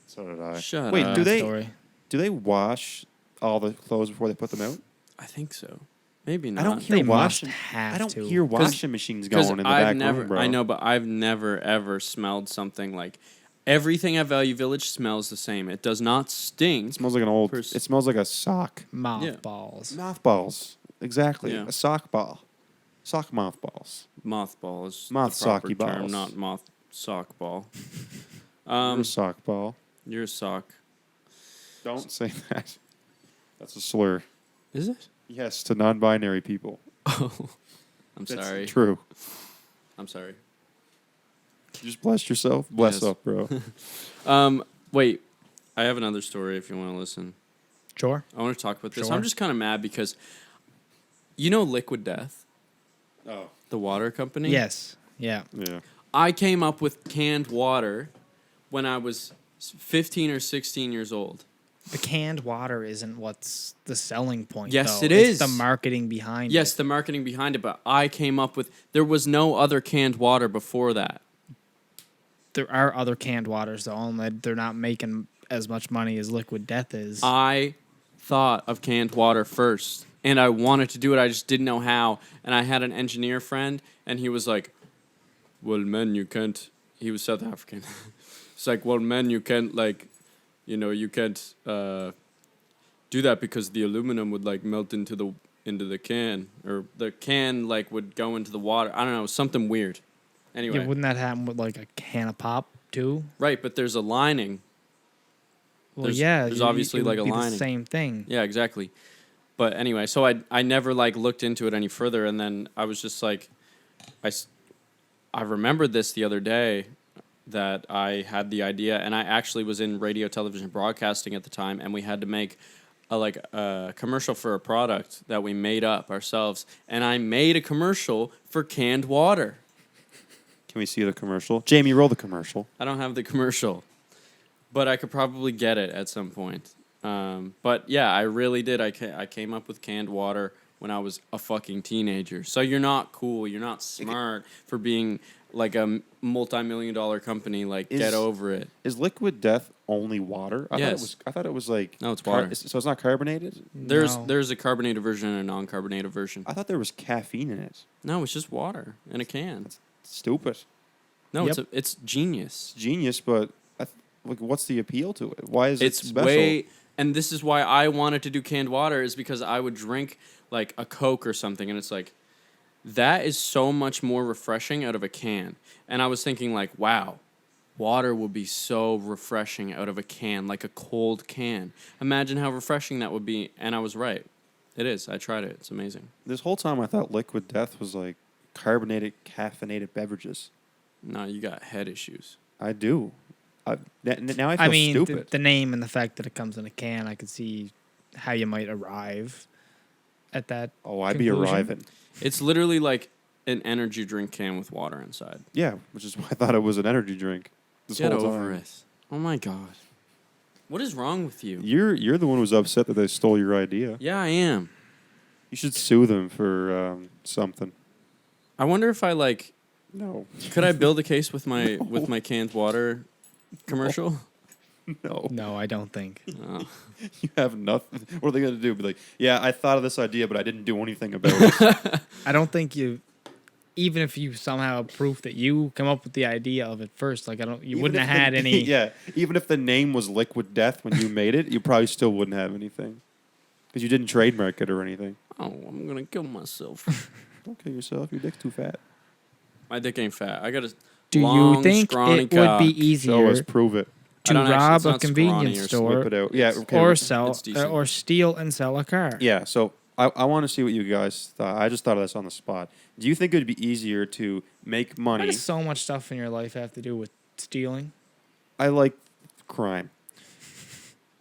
Speaker 3: So did I.
Speaker 1: Shut
Speaker 3: Wait,
Speaker 1: up.
Speaker 3: do they
Speaker 2: Story.
Speaker 3: wash all the clothes before they put them out?
Speaker 1: I think so. Maybe not.
Speaker 3: I don't
Speaker 2: They
Speaker 3: hear
Speaker 2: must
Speaker 3: washing.
Speaker 2: have
Speaker 3: I don't
Speaker 2: to.
Speaker 3: hear washing machines
Speaker 1: Because
Speaker 3: going in the
Speaker 1: I've
Speaker 3: back
Speaker 1: never,
Speaker 3: room, bro.
Speaker 1: I know, but I've never ever smelled something like everything at Value Village smells the same. It does not stink.
Speaker 3: It smells like an old.
Speaker 1: Pers-
Speaker 3: It smells like a sock.
Speaker 2: Mothballs.
Speaker 3: Mothballs. Exactly.
Speaker 1: Yeah.
Speaker 3: A sock ball. Sock mothballs.
Speaker 1: Mothball is
Speaker 3: Moth
Speaker 1: the proper
Speaker 3: socky
Speaker 1: term,
Speaker 3: balls.
Speaker 1: not moth sock ball.
Speaker 3: You're a sock ball.
Speaker 1: You're a sock.
Speaker 3: Don't say that. That's a slur.
Speaker 1: Is it?
Speaker 3: Yes, to non-binary people.
Speaker 1: Oh, I'm
Speaker 3: That's
Speaker 1: sorry.
Speaker 3: true.
Speaker 1: I'm sorry.
Speaker 3: You just blessed yourself. Bless
Speaker 1: Yes.
Speaker 3: up, bro.
Speaker 1: Wait, I have another story if you want to listen.
Speaker 2: Sure.
Speaker 1: I want to talk about this.
Speaker 2: Sure.
Speaker 1: I'm just kind of mad because, Liquid Death,
Speaker 3: Oh.
Speaker 1: the water company?
Speaker 2: Yes. Yeah.
Speaker 3: Yeah.
Speaker 1: I came up with canned water when I was 15 or 16 years old.
Speaker 2: The canned water isn't what's the selling point.
Speaker 1: Yes,
Speaker 2: though.
Speaker 1: it
Speaker 2: It's
Speaker 1: is.
Speaker 2: the marketing behind
Speaker 1: Yes,
Speaker 2: it.
Speaker 1: the marketing behind it, but I came up with... There was no other canned water before that.
Speaker 2: There are other canned waters though, and they're not making as much money as Liquid Death is.
Speaker 1: I thought of canned water first, and I wanted to do it. I just didn't know how. And I had an engineer friend, and he was like, well, man, you can't... He was South African. It's like, well, man, you can't, like... you can't do that because the aluminum would like melt into the can, or the can like would go into the water. I don't know, something weird. Anyway,
Speaker 2: Yeah, wouldn't that happen with like a can of pop too?
Speaker 1: right, but there's a lining.
Speaker 2: Well,
Speaker 1: There's-
Speaker 2: yeah,
Speaker 1: there's
Speaker 2: you-
Speaker 1: obviously
Speaker 2: it would
Speaker 1: like a
Speaker 2: be
Speaker 1: lining.
Speaker 2: The same thing.
Speaker 1: Yeah, exactly. But anyway, so I never like looked into it any further, and then I was just like, I remembered this the other day that I had the idea, and I actually was in radio, television, broadcasting at the time, and we had to make a commercial for a product that we made up ourselves, and I made a commercial for canned water.
Speaker 3: Can we see the commercial? Jamie, roll the commercial.
Speaker 1: I don't have the commercial, but I could probably get it at some point. But yeah, I really did. I came up with canned water when I was a fucking teenager. So you're not cool. You're not smart for being like a multi-million-dollar company. Like, get over it.
Speaker 3: Is Liquid Death only water?
Speaker 1: Yes.
Speaker 3: I thought it was like...
Speaker 1: No, it's water.
Speaker 3: So it's not carbonated?
Speaker 2: No.
Speaker 1: There's a carbonated version and a non-carbonated version.
Speaker 3: I thought there was caffeine in it.
Speaker 1: No, it's just water in a can.
Speaker 3: Stupid.
Speaker 1: No,
Speaker 2: Yep.
Speaker 1: it's genius.
Speaker 3: It's genius, but what's the appeal to it? Why is it
Speaker 1: It's
Speaker 3: special?
Speaker 1: way... And this is why I wanted to do canned water, is because I would drink like a Coke or something, and it's like, that is so much more refreshing out of a can. And I was thinking like, wow, water will be so refreshing out of a can, like a cold can. Imagine how refreshing that would be. And I was right. It is. I tried it. It's amazing.
Speaker 3: This whole time I thought Liquid Death was like carbonated, caffeinated beverages.
Speaker 1: No, you got head issues.
Speaker 3: I do. Now I feel stupid.
Speaker 2: The name and the fact that it comes in a can, I could see how you might arrive at that.
Speaker 3: Oh, I'd
Speaker 2: conclusion.
Speaker 3: be arriving.
Speaker 1: It's literally like an energy drink can with water inside.
Speaker 3: Yeah, which is why I thought it was an energy drink.
Speaker 1: Get over it. Oh my God. What is wrong with you?
Speaker 3: You're the one who's upset that they stole your idea.
Speaker 1: Yeah, I am.
Speaker 3: You should sue them for something.
Speaker 1: I wonder if I like.
Speaker 3: No.
Speaker 1: Could I build a case with my with my canned water commercial?
Speaker 3: No.
Speaker 2: No, I don't think.
Speaker 1: Oh.
Speaker 3: You have nothing. What are they going to do? Be like, yeah, I thought of this idea, but I didn't do anything about it.
Speaker 2: I don't think you. Even if you somehow have proof that you come up with the idea of it first, like you
Speaker 3: Even
Speaker 2: wouldn't
Speaker 3: if
Speaker 2: have had any.
Speaker 3: Yeah, even if the name was Liquid Death when you made it, you probably still wouldn't have anything. Because you didn't trademark it or anything.
Speaker 1: Oh, I'm gonna kill myself.
Speaker 3: Don't kill yourself. Your dick's too fat.
Speaker 1: My dick ain't fat. I got a
Speaker 2: Do
Speaker 1: long,
Speaker 2: you think
Speaker 1: scrawny
Speaker 2: it would
Speaker 1: cock.
Speaker 2: be
Speaker 3: Show
Speaker 2: easier
Speaker 3: us. Prove it.
Speaker 1: I
Speaker 2: to
Speaker 1: don't actually-
Speaker 2: rob
Speaker 1: it's
Speaker 2: a
Speaker 1: not scrawny
Speaker 2: convenience
Speaker 1: or
Speaker 2: store
Speaker 3: Whip it out. Yeah, okay.
Speaker 2: or
Speaker 1: It's
Speaker 2: sell
Speaker 1: decent.
Speaker 2: or steal and sell a car?
Speaker 3: Yeah, so I want to see what you guys thought. I just thought of this on the spot. Do you think it would be easier to make
Speaker 2: Why
Speaker 3: money?
Speaker 2: does so much stuff in your life have to do with stealing?
Speaker 3: I like crime.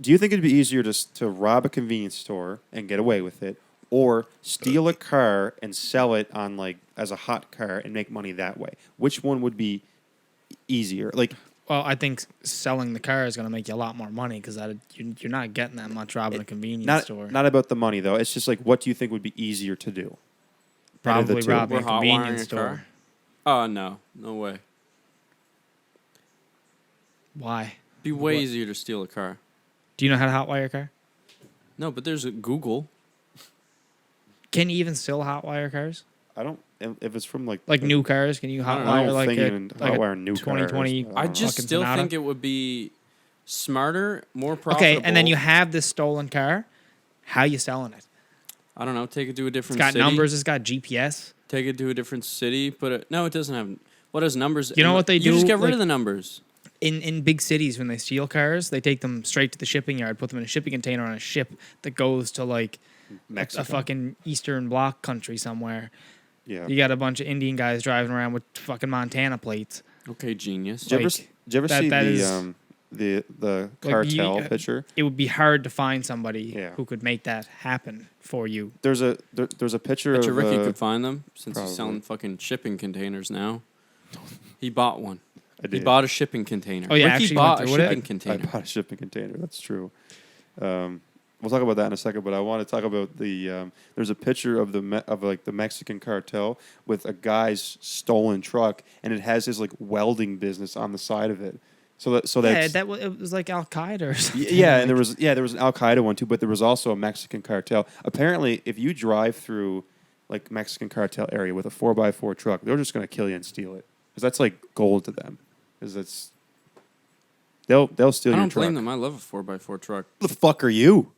Speaker 3: Do you think it'd be easier to rob a convenience store and get away with it, or steal a car and sell it on like as a hot car and make money that way? Which one would be easier? Like,
Speaker 2: Well, I think selling the car is going to make you a lot more money because you're not getting that much robbing a convenience store.
Speaker 3: not about the money though. It's just like, what do you think would be easier to do? Out of the
Speaker 2: Probably
Speaker 3: two.
Speaker 2: robbing
Speaker 1: We're
Speaker 2: a
Speaker 1: hot wiring
Speaker 2: convenience
Speaker 1: a
Speaker 2: store.
Speaker 1: car? Oh no way.
Speaker 2: Why?
Speaker 1: Be way
Speaker 2: What?
Speaker 1: easier to steal a car.
Speaker 2: Do you know how to hotwire a car?
Speaker 1: No, but there's a Google.
Speaker 2: Can you even still hotwire cars?
Speaker 3: I don't. If it's from like
Speaker 2: Like new cars, can you
Speaker 1: I don't know.
Speaker 3: I
Speaker 2: hotwire
Speaker 3: don't
Speaker 2: like
Speaker 3: think
Speaker 2: a,
Speaker 3: even
Speaker 2: like
Speaker 3: hotwire new
Speaker 2: 2020
Speaker 3: cars.
Speaker 1: I
Speaker 3: don't know.
Speaker 1: just
Speaker 2: Fucking
Speaker 1: still
Speaker 2: Sonata.
Speaker 1: think it would be smarter, more profitable.
Speaker 2: okay, and then you have this stolen car. How you selling it?
Speaker 1: I don't know. Take it to a
Speaker 2: It's
Speaker 1: different
Speaker 2: got
Speaker 1: city.
Speaker 2: numbers. It's got GPS.
Speaker 1: Take it to a different city. Put it. No, it doesn't have. What has numbers?
Speaker 2: You know what they
Speaker 1: You just
Speaker 2: do,
Speaker 1: get rid
Speaker 2: like-
Speaker 1: of the numbers.
Speaker 2: In big cities, when they steal cars, they take them straight to the shipping yard, put them in a shipping container on a ship that goes to like
Speaker 3: Mexico.
Speaker 2: a fucking Eastern Bloc country somewhere.
Speaker 3: Yeah.
Speaker 2: You got a bunch of Indian guys driving around with fucking Montana plates.
Speaker 1: Okay, genius.
Speaker 3: Did you ever,
Speaker 2: like,
Speaker 3: did you ever
Speaker 2: that-
Speaker 3: see
Speaker 2: that
Speaker 3: the
Speaker 2: is-
Speaker 3: the
Speaker 2: Like,
Speaker 3: cartel
Speaker 2: you-
Speaker 3: picture?
Speaker 2: It would be hard to find somebody
Speaker 3: Yeah.
Speaker 2: who could make that happen for you.
Speaker 3: There's a picture
Speaker 1: Bet
Speaker 3: of
Speaker 1: you Ricky could find them since
Speaker 3: probably.
Speaker 1: he's selling fucking shipping containers now. He bought one.
Speaker 3: I
Speaker 1: He
Speaker 3: did.
Speaker 1: bought a shipping container.
Speaker 2: Oh, yeah,
Speaker 1: Ricky
Speaker 2: actually
Speaker 1: bought a
Speaker 2: went through with it?
Speaker 1: shipping
Speaker 3: I
Speaker 1: container.
Speaker 3: bought a shipping container. That's true. We'll talk about that in a second, but I want to talk about the. There's a picture of the Mexican cartel with a guy's stolen truck, and it has his like welding business on the side of it. So that's
Speaker 2: It was like Al Qaeda or something.
Speaker 3: yeah,
Speaker 2: like,
Speaker 3: and there was an Al Qaeda one too, but there was also a Mexican cartel. Apparently, if you drive through like Mexican cartel area with a 4x4 truck, they're just gonna kill you and steal it because that's like gold to them. Because that's they'll steal
Speaker 1: I
Speaker 3: your
Speaker 1: don't
Speaker 3: truck.
Speaker 1: blame them. I love a 4x4 truck.
Speaker 3: Who the fuck are you?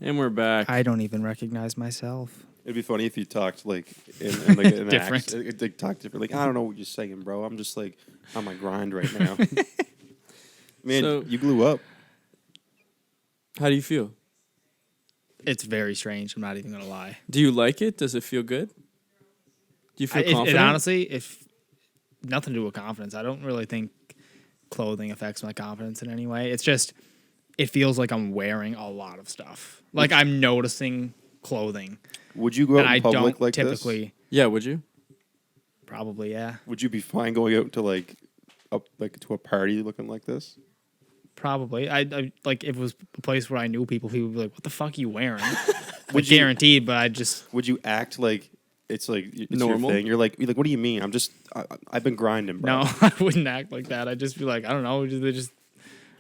Speaker 1: And we're back.
Speaker 2: I don't even recognize myself.
Speaker 3: It'd be funny if you talked like in like an
Speaker 2: Different.
Speaker 3: accent. Like, talk different. Like I don't know what you're saying, bro. I'm just like on my grind right now. Man,
Speaker 1: So-
Speaker 3: you glue up.
Speaker 1: How do you feel?
Speaker 2: It's very strange. I'm not even gonna lie.
Speaker 1: Do you like it? Does it feel good? Do you feel
Speaker 2: It
Speaker 1: confident?
Speaker 2: honestly, if nothing to do with confidence, I don't really think clothing affects my confidence in any way. It's just it feels like I'm wearing a lot of stuff. Like I'm noticing clothing,
Speaker 3: Would you go out
Speaker 2: and
Speaker 3: in
Speaker 2: I
Speaker 3: public
Speaker 2: don't
Speaker 3: like
Speaker 2: typically.
Speaker 1: Yeah, would you?
Speaker 2: Probably, yeah.
Speaker 3: Would you be fine going out to like to a party looking like this?
Speaker 2: Probably. I like if it was a place where I knew people would be like, "What the fuck are you wearing?"
Speaker 3: Would you-
Speaker 2: Guaranteed, but I just
Speaker 3: Would you act like it's
Speaker 1: Normal?
Speaker 3: your thing? You're like, what do you mean? I've been grinding, bro.
Speaker 2: no, I wouldn't act like that. I'd just be like, I don't know, they just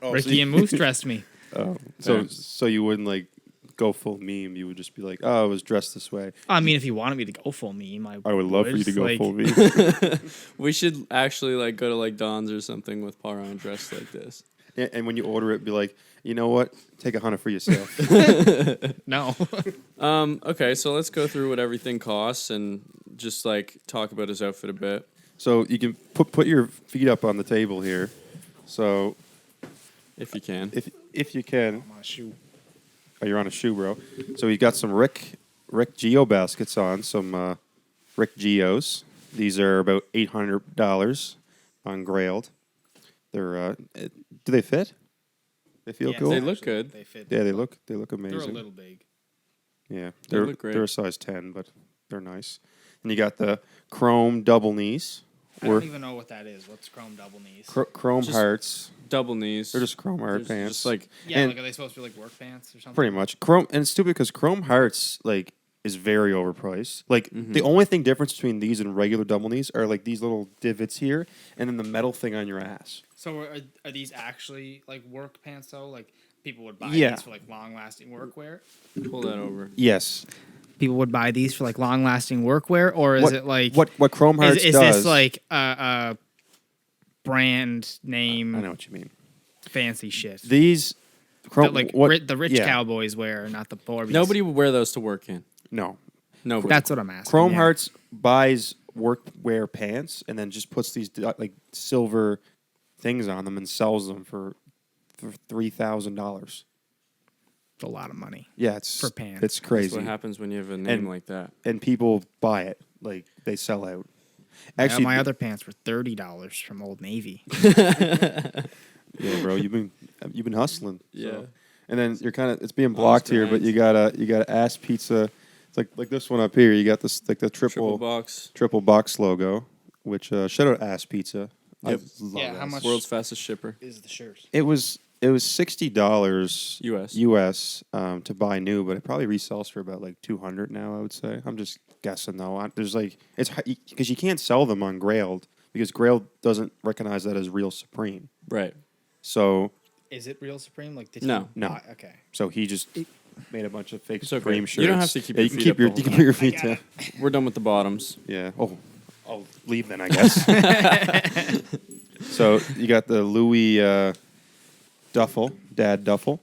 Speaker 3: Oh,
Speaker 2: Ricky and Moose dressed me.
Speaker 3: Oh,
Speaker 1: Fair.
Speaker 3: so you wouldn't like go full meme. You would just be like, oh, I was dressed this way.
Speaker 2: I mean, if you wanted me to go full meme,
Speaker 3: I would love for you to go
Speaker 2: like,
Speaker 3: full meme.
Speaker 1: We should actually like go to like Don's or something with Paran dressed like this.
Speaker 3: And when you order it, be like, you know what? Take $100 for yourself.
Speaker 2: No.
Speaker 1: Okay, so let's go through what everything costs and just like talk about his outfit a bit.
Speaker 3: So you can put your feet up on the table here. So
Speaker 1: If you can.
Speaker 3: if you can,
Speaker 2: My shoe.
Speaker 3: oh, you're on a shoe, bro. So you got some Rick Geo baskets on, some Rick Geos. These are about $800 on Grailed. They're do they fit? They feel cool.
Speaker 1: They look good.
Speaker 2: They fit.
Speaker 3: Yeah, they look amazing.
Speaker 2: They're a little big.
Speaker 3: Yeah,
Speaker 1: They look great.
Speaker 3: They're a size 10, but they're nice. And you got the chrome double knees.
Speaker 2: I don't even know what that is. What's chrome double knees?
Speaker 3: Chrome
Speaker 1: Just
Speaker 3: hearts.
Speaker 1: Double knees.
Speaker 3: They're just chrome heart
Speaker 1: They're
Speaker 3: pants.
Speaker 1: Just like
Speaker 2: Yeah,
Speaker 3: and
Speaker 2: like are they supposed to be like work pants or something?
Speaker 3: pretty much chrome, and it's stupid because chrome hearts like is very overpriced. Like
Speaker 1: Mm-hmm.
Speaker 3: the only thing difference between these and regular double knees are like these little divots here, and then the metal thing on your ass.
Speaker 2: So are these actually like work pants though? Like people would buy
Speaker 3: Yeah.
Speaker 2: these for like long lasting workwear?
Speaker 1: pull that over.
Speaker 3: Yes.
Speaker 2: People would buy these for like long lasting workwear, or is it like
Speaker 3: what chrome hearts
Speaker 2: is
Speaker 3: does?
Speaker 2: this like a brand name
Speaker 3: I know what you mean.
Speaker 2: fancy shit?
Speaker 3: These chrome
Speaker 2: That, like
Speaker 3: what,
Speaker 2: the rich
Speaker 3: yeah.
Speaker 2: cowboys wear, not the poor. because
Speaker 1: Nobody would wear those to work in.
Speaker 3: No.
Speaker 1: Nobody.
Speaker 2: That's what I'm asking.
Speaker 3: Chrome
Speaker 2: yeah.
Speaker 3: Hearts buys workwear pants and then just puts these like silver things on them and sells them for $3,000.
Speaker 2: It's a lot of money.
Speaker 3: Yeah, it's
Speaker 2: For pants.
Speaker 3: It's
Speaker 1: That's
Speaker 3: crazy,
Speaker 1: what happens when you have a name
Speaker 3: And-
Speaker 1: like that.
Speaker 3: and people buy it. Like they sell out.
Speaker 2: Actually, my
Speaker 3: th-
Speaker 2: other pants were $30 from Old Navy.
Speaker 3: yeah, bro, you've been hustling.
Speaker 1: Yeah.
Speaker 3: So. And then you're kind of it's being blocked here, but you got a ass pizza. It's like this one up here. You got this like the
Speaker 1: Triple box.
Speaker 3: triple box logo, which shout out ass pizza. I
Speaker 1: Yep.
Speaker 3: love
Speaker 2: Yeah, how
Speaker 3: ass.
Speaker 2: much-
Speaker 1: World's fastest shipper.
Speaker 2: Is the shirt?
Speaker 3: It was $60
Speaker 1: US.
Speaker 3: US to buy new, but it probably resells for about like $200 now. I would say. I'm just guessing though. There's like it's because you can't sell them on Grailed because Grailed doesn't recognize that as real Supreme.
Speaker 1: Right.
Speaker 3: So
Speaker 2: Is it real Supreme? Like did
Speaker 1: No.
Speaker 2: you
Speaker 3: No.
Speaker 2: buy- Okay.
Speaker 3: he just made a bunch of fake
Speaker 1: It's okay.
Speaker 3: Supreme
Speaker 1: You
Speaker 3: shirts.
Speaker 1: don't have to keep
Speaker 3: Yeah,
Speaker 1: your
Speaker 3: you can
Speaker 1: feet
Speaker 3: keep
Speaker 1: up
Speaker 3: your
Speaker 1: the
Speaker 3: you can
Speaker 1: whole
Speaker 3: put your
Speaker 2: I
Speaker 3: feet
Speaker 2: got
Speaker 3: down.
Speaker 1: We're done with the bottoms.
Speaker 3: Yeah. Oh, I'll leave then, I guess. So you got the Louis duffel, dad duffel.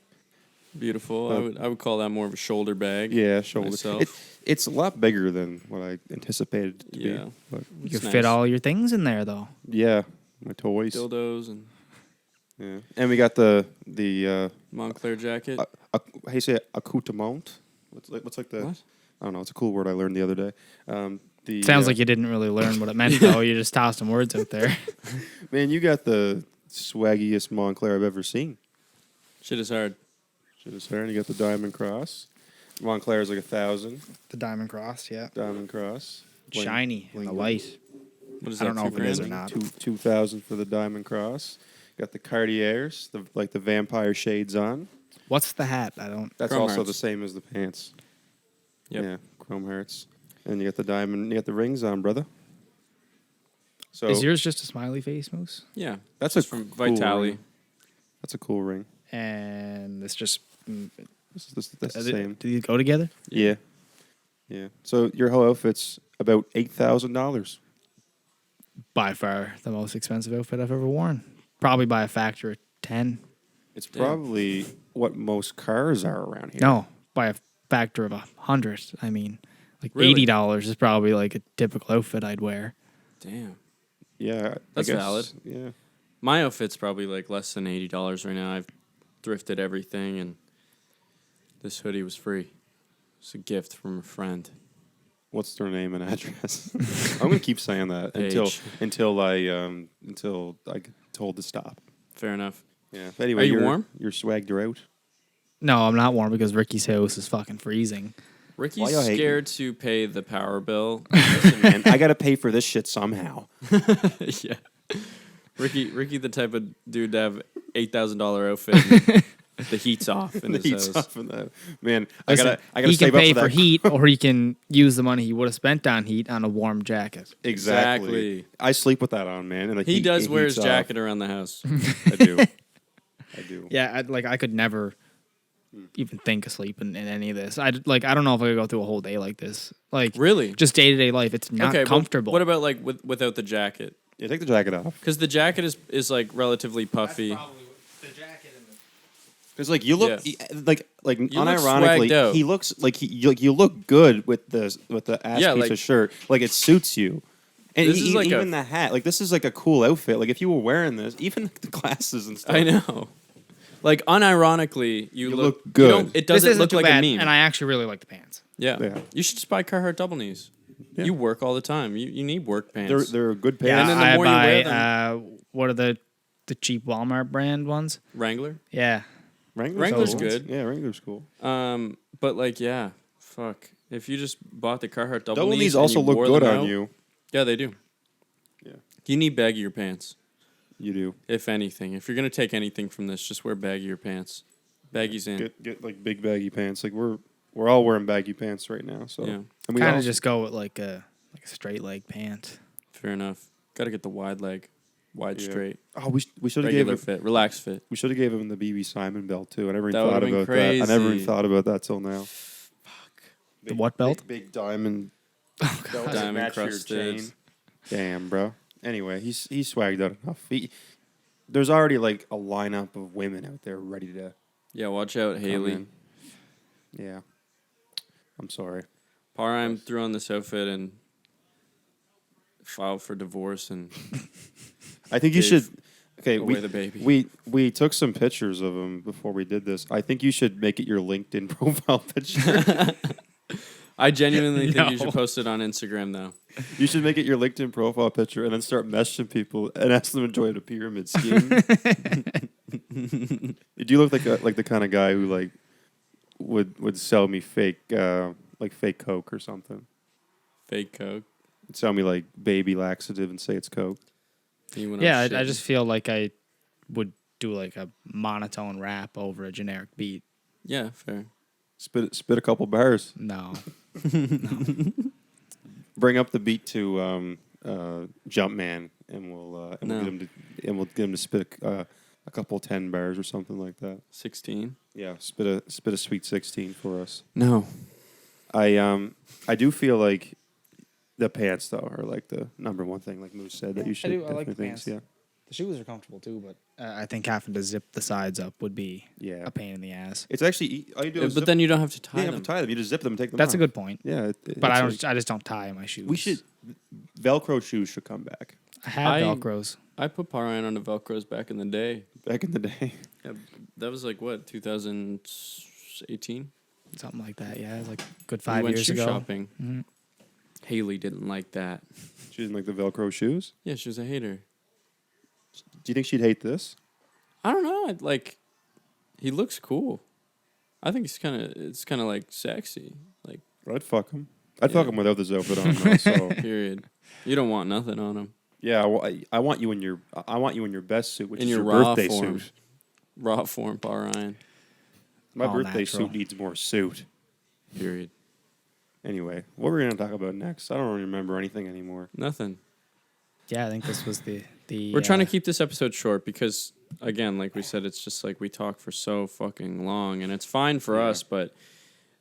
Speaker 1: Beautiful. I would call that more of a shoulder bag.
Speaker 3: Yeah, shoulder.
Speaker 1: Myself.
Speaker 3: It's a lot bigger than what I anticipated it to
Speaker 1: Yeah.
Speaker 3: be. But
Speaker 2: You
Speaker 1: It's
Speaker 2: could fit
Speaker 1: nice.
Speaker 2: all your things in there though.
Speaker 3: yeah, my toys.
Speaker 1: Dildos and
Speaker 3: Yeah, and we got the
Speaker 1: Montclair jacket.
Speaker 3: how you say it? Accoutrement. What's like the?
Speaker 1: What?
Speaker 3: I don't know. It's a cool word I learned the other day. The
Speaker 2: Sounds like you didn't really learn what it meant though. You just tossed some words out there.
Speaker 3: man, you got the swaggiest Montclair I've ever seen.
Speaker 1: Shit is hard.
Speaker 3: Should have said. You got the Diamond Cross. Montclair is like 1,000.
Speaker 2: The Diamond Cross, yeah.
Speaker 3: Diamond Cross. Bling-
Speaker 2: Shiny in the
Speaker 3: bling-
Speaker 2: light.
Speaker 1: What is
Speaker 2: I
Speaker 1: that?
Speaker 2: don't know if it is or
Speaker 1: $2,000?
Speaker 2: not.
Speaker 3: 2,000 for the Diamond Cross. Got the Cartiers, the vampire shades on.
Speaker 2: What's the hat? I don't.
Speaker 3: That's
Speaker 1: Chrome
Speaker 3: also
Speaker 1: hearts.
Speaker 3: the same as the pants.
Speaker 1: Yep.
Speaker 3: Yeah, chrome hearts. And you got the diamond. You got the rings on, brother. So
Speaker 2: Is yours just a smiley face, Moose?
Speaker 1: Yeah.
Speaker 3: That's
Speaker 1: Just
Speaker 3: a
Speaker 1: from
Speaker 3: cool
Speaker 1: Vitali.
Speaker 3: ring. That's a cool ring.
Speaker 2: And it's just.
Speaker 3: That's the same.
Speaker 2: Do these go together?
Speaker 3: Yeah. Yeah. So your whole outfit's about $8,000.
Speaker 2: By far the most expensive outfit I've ever worn. Probably by a factor of 10.
Speaker 3: It's
Speaker 1: Damn.
Speaker 3: probably what most cars are around here.
Speaker 2: No, by a factor of 100. I mean, like
Speaker 1: Really?
Speaker 2: $80 is probably like a typical outfit I'd wear.
Speaker 1: Damn.
Speaker 3: Yeah.
Speaker 1: That's
Speaker 3: I guess,
Speaker 1: valid.
Speaker 3: Yeah.
Speaker 1: My outfit's probably like less than $80 right now. I've thrifted everything, and this hoodie was free. It's a gift from a friend.
Speaker 3: What's their name and address? I'm gonna keep saying that until
Speaker 1: Age.
Speaker 3: until I get told to stop.
Speaker 1: Fair enough.
Speaker 3: Yeah. But anyway,
Speaker 1: Are you
Speaker 3: you're
Speaker 1: warm?
Speaker 3: You're swagged her out.
Speaker 2: No, I'm not warm because Ricky's house is fucking freezing.
Speaker 1: Ricky's
Speaker 3: Why y'all hating?
Speaker 1: scared to pay the power bill.
Speaker 3: Listen, man, I gotta pay for this shit somehow.
Speaker 1: Yeah. Ricky, the type of dude to have $8,000 outfit. And the heat's off in
Speaker 3: The
Speaker 1: his
Speaker 3: heat's
Speaker 1: house.
Speaker 3: off in the man.
Speaker 2: Listen,
Speaker 3: I gotta
Speaker 2: he can
Speaker 3: save up
Speaker 2: pay
Speaker 3: for,
Speaker 2: for
Speaker 3: that.
Speaker 2: heat, or he can use the money he would have spent on heat on a warm jacket.
Speaker 3: Exactly. I sleep with that on, man. And the
Speaker 1: He
Speaker 3: heat-
Speaker 1: does
Speaker 3: it
Speaker 1: wear his
Speaker 3: heats
Speaker 1: jacket around the house.
Speaker 3: off. I do. I do.
Speaker 2: Yeah, I could never even think of sleeping in any of this. I don't know if I could go through a whole day like this. Like
Speaker 1: Really?
Speaker 2: just day to day life. It's not
Speaker 1: well,
Speaker 2: comfortable.
Speaker 1: what about like without the jacket?
Speaker 3: Yeah, take the jacket off.
Speaker 1: Because the jacket is like relatively puffy.
Speaker 2: the jacket
Speaker 3: Because like you look
Speaker 1: Yeah.
Speaker 3: like
Speaker 1: look swagged
Speaker 3: unironically,
Speaker 1: out.
Speaker 3: he looks like you look good with the ass
Speaker 1: Yeah,
Speaker 3: piece
Speaker 1: like-
Speaker 3: of shirt. Like it suits you. And
Speaker 1: This is like
Speaker 3: even the hat, like this is like a cool outfit. Like if you were wearing this, even the glasses and stuff.
Speaker 1: I know. Like unironically, you
Speaker 3: look
Speaker 1: you
Speaker 3: good.
Speaker 1: don't- It doesn't
Speaker 2: this isn't
Speaker 1: look
Speaker 2: too
Speaker 1: like
Speaker 2: bad,
Speaker 1: a meme.
Speaker 2: and I actually really like the pants.
Speaker 1: yeah.
Speaker 3: Yeah.
Speaker 1: You should just buy Carhartt double knees.
Speaker 3: Yeah.
Speaker 1: You work all the time. You need work pants.
Speaker 3: They're good
Speaker 2: Yeah,
Speaker 3: pants.
Speaker 1: then the
Speaker 2: I
Speaker 1: more you
Speaker 2: buy.
Speaker 1: wear them-
Speaker 2: What are the cheap Walmart brand ones?
Speaker 1: Wrangler.
Speaker 2: Yeah,
Speaker 1: Wrangler's
Speaker 3: cool.
Speaker 1: good.
Speaker 3: Yeah, Wrangler's cool.
Speaker 1: But like, yeah, fuck. If you just bought the Carhartt double
Speaker 3: Double
Speaker 1: knees
Speaker 3: knees
Speaker 1: and
Speaker 3: also
Speaker 1: you
Speaker 3: look
Speaker 1: wore
Speaker 3: good
Speaker 1: them
Speaker 3: on
Speaker 1: out-
Speaker 3: you.
Speaker 1: Yeah, they do.
Speaker 3: Yeah.
Speaker 1: You need baggier pants,
Speaker 3: You do.
Speaker 1: if anything. If you're gonna take anything from this, just wear baggier pants. Baggies in.
Speaker 3: Get like big baggy pants. Like we're all wearing baggy pants right now. So
Speaker 1: Yeah.
Speaker 3: and we
Speaker 2: kind of
Speaker 3: also-
Speaker 2: just go with like a straight leg pant.
Speaker 1: Fair enough. Got to get the wide leg, wide
Speaker 3: Yeah.
Speaker 1: straight,
Speaker 3: Oh, we should have gave
Speaker 1: regular
Speaker 3: him
Speaker 1: fit, relaxed fit.
Speaker 3: we should have gave him the BB Simon belt too. I never
Speaker 1: That
Speaker 3: even thought
Speaker 1: would've been
Speaker 3: about that. I never even
Speaker 1: crazy.
Speaker 3: thought about that till now.
Speaker 2: The what belt?
Speaker 3: Big diamond. belt that
Speaker 1: Diamond
Speaker 3: match your
Speaker 1: crusted.
Speaker 3: chain. Damn, bro. Anyway, he's swagged out enough. There's already like a lineup of women out there ready to
Speaker 1: Yeah, watch out,
Speaker 3: come
Speaker 1: Haley.
Speaker 3: in. Yeah. I'm sorry.
Speaker 1: Parheim threw on this outfit and filed for divorce and
Speaker 3: I think you
Speaker 1: Gave
Speaker 3: should. Okay,
Speaker 1: away the baby.
Speaker 3: we took some pictures of him before we did this. I think you should make it your LinkedIn profile picture.
Speaker 1: I genuinely think you
Speaker 2: No.
Speaker 1: should post it on Instagram, though.
Speaker 3: You should make it your LinkedIn profile picture and then start messaging people and ask them to join a pyramid scheme. Do you look like the kind of guy who like would sell me fake fake Coke or something?
Speaker 1: Fake Coke.
Speaker 3: Sell me like baby laxative and say it's Coke.
Speaker 1: You went
Speaker 2: Yeah,
Speaker 1: on
Speaker 2: I
Speaker 1: shit.
Speaker 2: just feel like I would do like a monotone rap over a generic beat.
Speaker 1: Yeah, fair.
Speaker 3: Spit a couple bars.
Speaker 2: No.
Speaker 3: Bring up the beat to Jumpman, and we'll
Speaker 1: No.
Speaker 3: get him to spit a couple 10 bars or something like that.
Speaker 1: 16.
Speaker 3: Yeah, spit a sweet 16 for us.
Speaker 1: No.
Speaker 3: I do feel like the pants though are like the number one thing, like Moose said, that you should.
Speaker 2: I like the
Speaker 3: definitely think,
Speaker 2: pants.
Speaker 3: Yeah,
Speaker 2: The shoes are comfortable too, but I think having to zip the sides up would be
Speaker 3: yeah.
Speaker 2: a pain in the ass.
Speaker 3: It's actually all you do is
Speaker 1: But
Speaker 3: zip,
Speaker 1: then you don't have to
Speaker 3: you
Speaker 1: tie
Speaker 3: don't have
Speaker 1: them.
Speaker 3: to tie them. You just zip them and take them.
Speaker 2: That's a
Speaker 3: off.
Speaker 2: good point.
Speaker 3: Yeah,
Speaker 2: But I
Speaker 3: it's
Speaker 2: don't. I just don't tie my shoes.
Speaker 3: we should Velcro shoes should come back.
Speaker 2: I have
Speaker 1: I-
Speaker 2: Velcros.
Speaker 1: I put Parheim on the Velcros back in the day.
Speaker 3: Back in the day,
Speaker 1: Yeah, that was like, what, 2018?
Speaker 2: Something like that. Yeah, it was like a good
Speaker 1: We
Speaker 2: 5
Speaker 1: went
Speaker 2: years
Speaker 1: shoe
Speaker 2: ago.
Speaker 1: shopping.
Speaker 2: Mhm.
Speaker 1: Haley didn't like that.
Speaker 3: she didn't like the Velcro shoes.
Speaker 1: Yeah, she was a hater.
Speaker 3: Do you think she'd hate this?
Speaker 1: I don't know. He looks cool. I think it's kind of like sexy. Like,
Speaker 3: I'd fuck him. I'd fuck
Speaker 1: Yeah.
Speaker 3: him without this outfit on. Though, so
Speaker 1: period. You don't want nothing on him.
Speaker 3: yeah, I want you in your best suit, which
Speaker 1: In
Speaker 3: is
Speaker 1: your
Speaker 3: your
Speaker 1: raw
Speaker 3: birthday
Speaker 1: form.
Speaker 3: suit.
Speaker 1: Raw form, Parheim.
Speaker 3: My
Speaker 2: All
Speaker 3: birthday
Speaker 2: natural.
Speaker 3: suit needs more suit.
Speaker 1: Period.
Speaker 3: Anyway, what we're gonna talk about next? I don't really remember anything anymore.
Speaker 1: Nothing.
Speaker 2: Yeah, I think this was the.
Speaker 1: We're trying to keep this episode short because, again, like we said, it's just like we talk for so fucking long, and it's fine for
Speaker 3: Yeah.
Speaker 1: us, but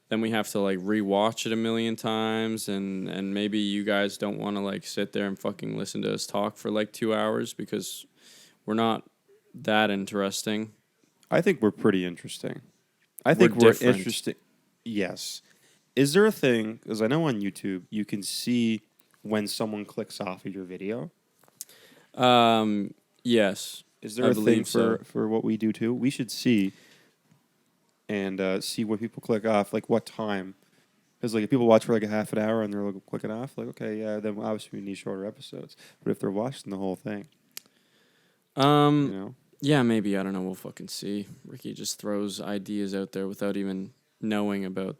Speaker 1: then we have to like rewatch it a million times, and maybe you guys don't want to like sit there and fucking listen to us talk for like 2 hours because we're not that interesting.
Speaker 3: I think we're pretty interesting. I think we're
Speaker 1: different.
Speaker 3: interesting. Yes. Is there a thing? Because I know on YouTube you can see when someone clicks off of your video.
Speaker 1: Yes.
Speaker 3: Is there
Speaker 1: I
Speaker 3: a thing
Speaker 1: believe so.
Speaker 3: for what we do too? We should see and see when people click off, like what time. Because like if people watch for like a half an hour and they're like clicking off, like okay, yeah, then obviously we need shorter episodes. But if they're watching the whole thing, you know,
Speaker 1: Yeah, maybe. I don't know. We'll fucking see. Ricky just throws ideas out there without even knowing about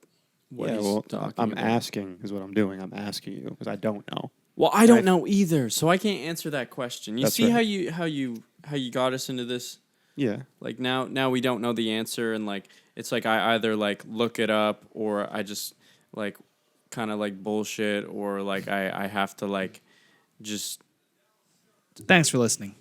Speaker 1: what
Speaker 3: yeah.
Speaker 1: he's
Speaker 3: Well,
Speaker 1: talking
Speaker 3: I'm
Speaker 1: about.
Speaker 3: asking is what I'm doing. I'm asking you because I don't know.
Speaker 1: Well, I don't know either, so I can't answer that question. You
Speaker 3: That's
Speaker 1: see
Speaker 3: right.
Speaker 1: how you got us into this?
Speaker 3: Yeah.
Speaker 1: Like now we don't know the answer, and like it's like I either like look it up or I just like kind of like bullshit, or like I have to like just
Speaker 2: Thanks for listening.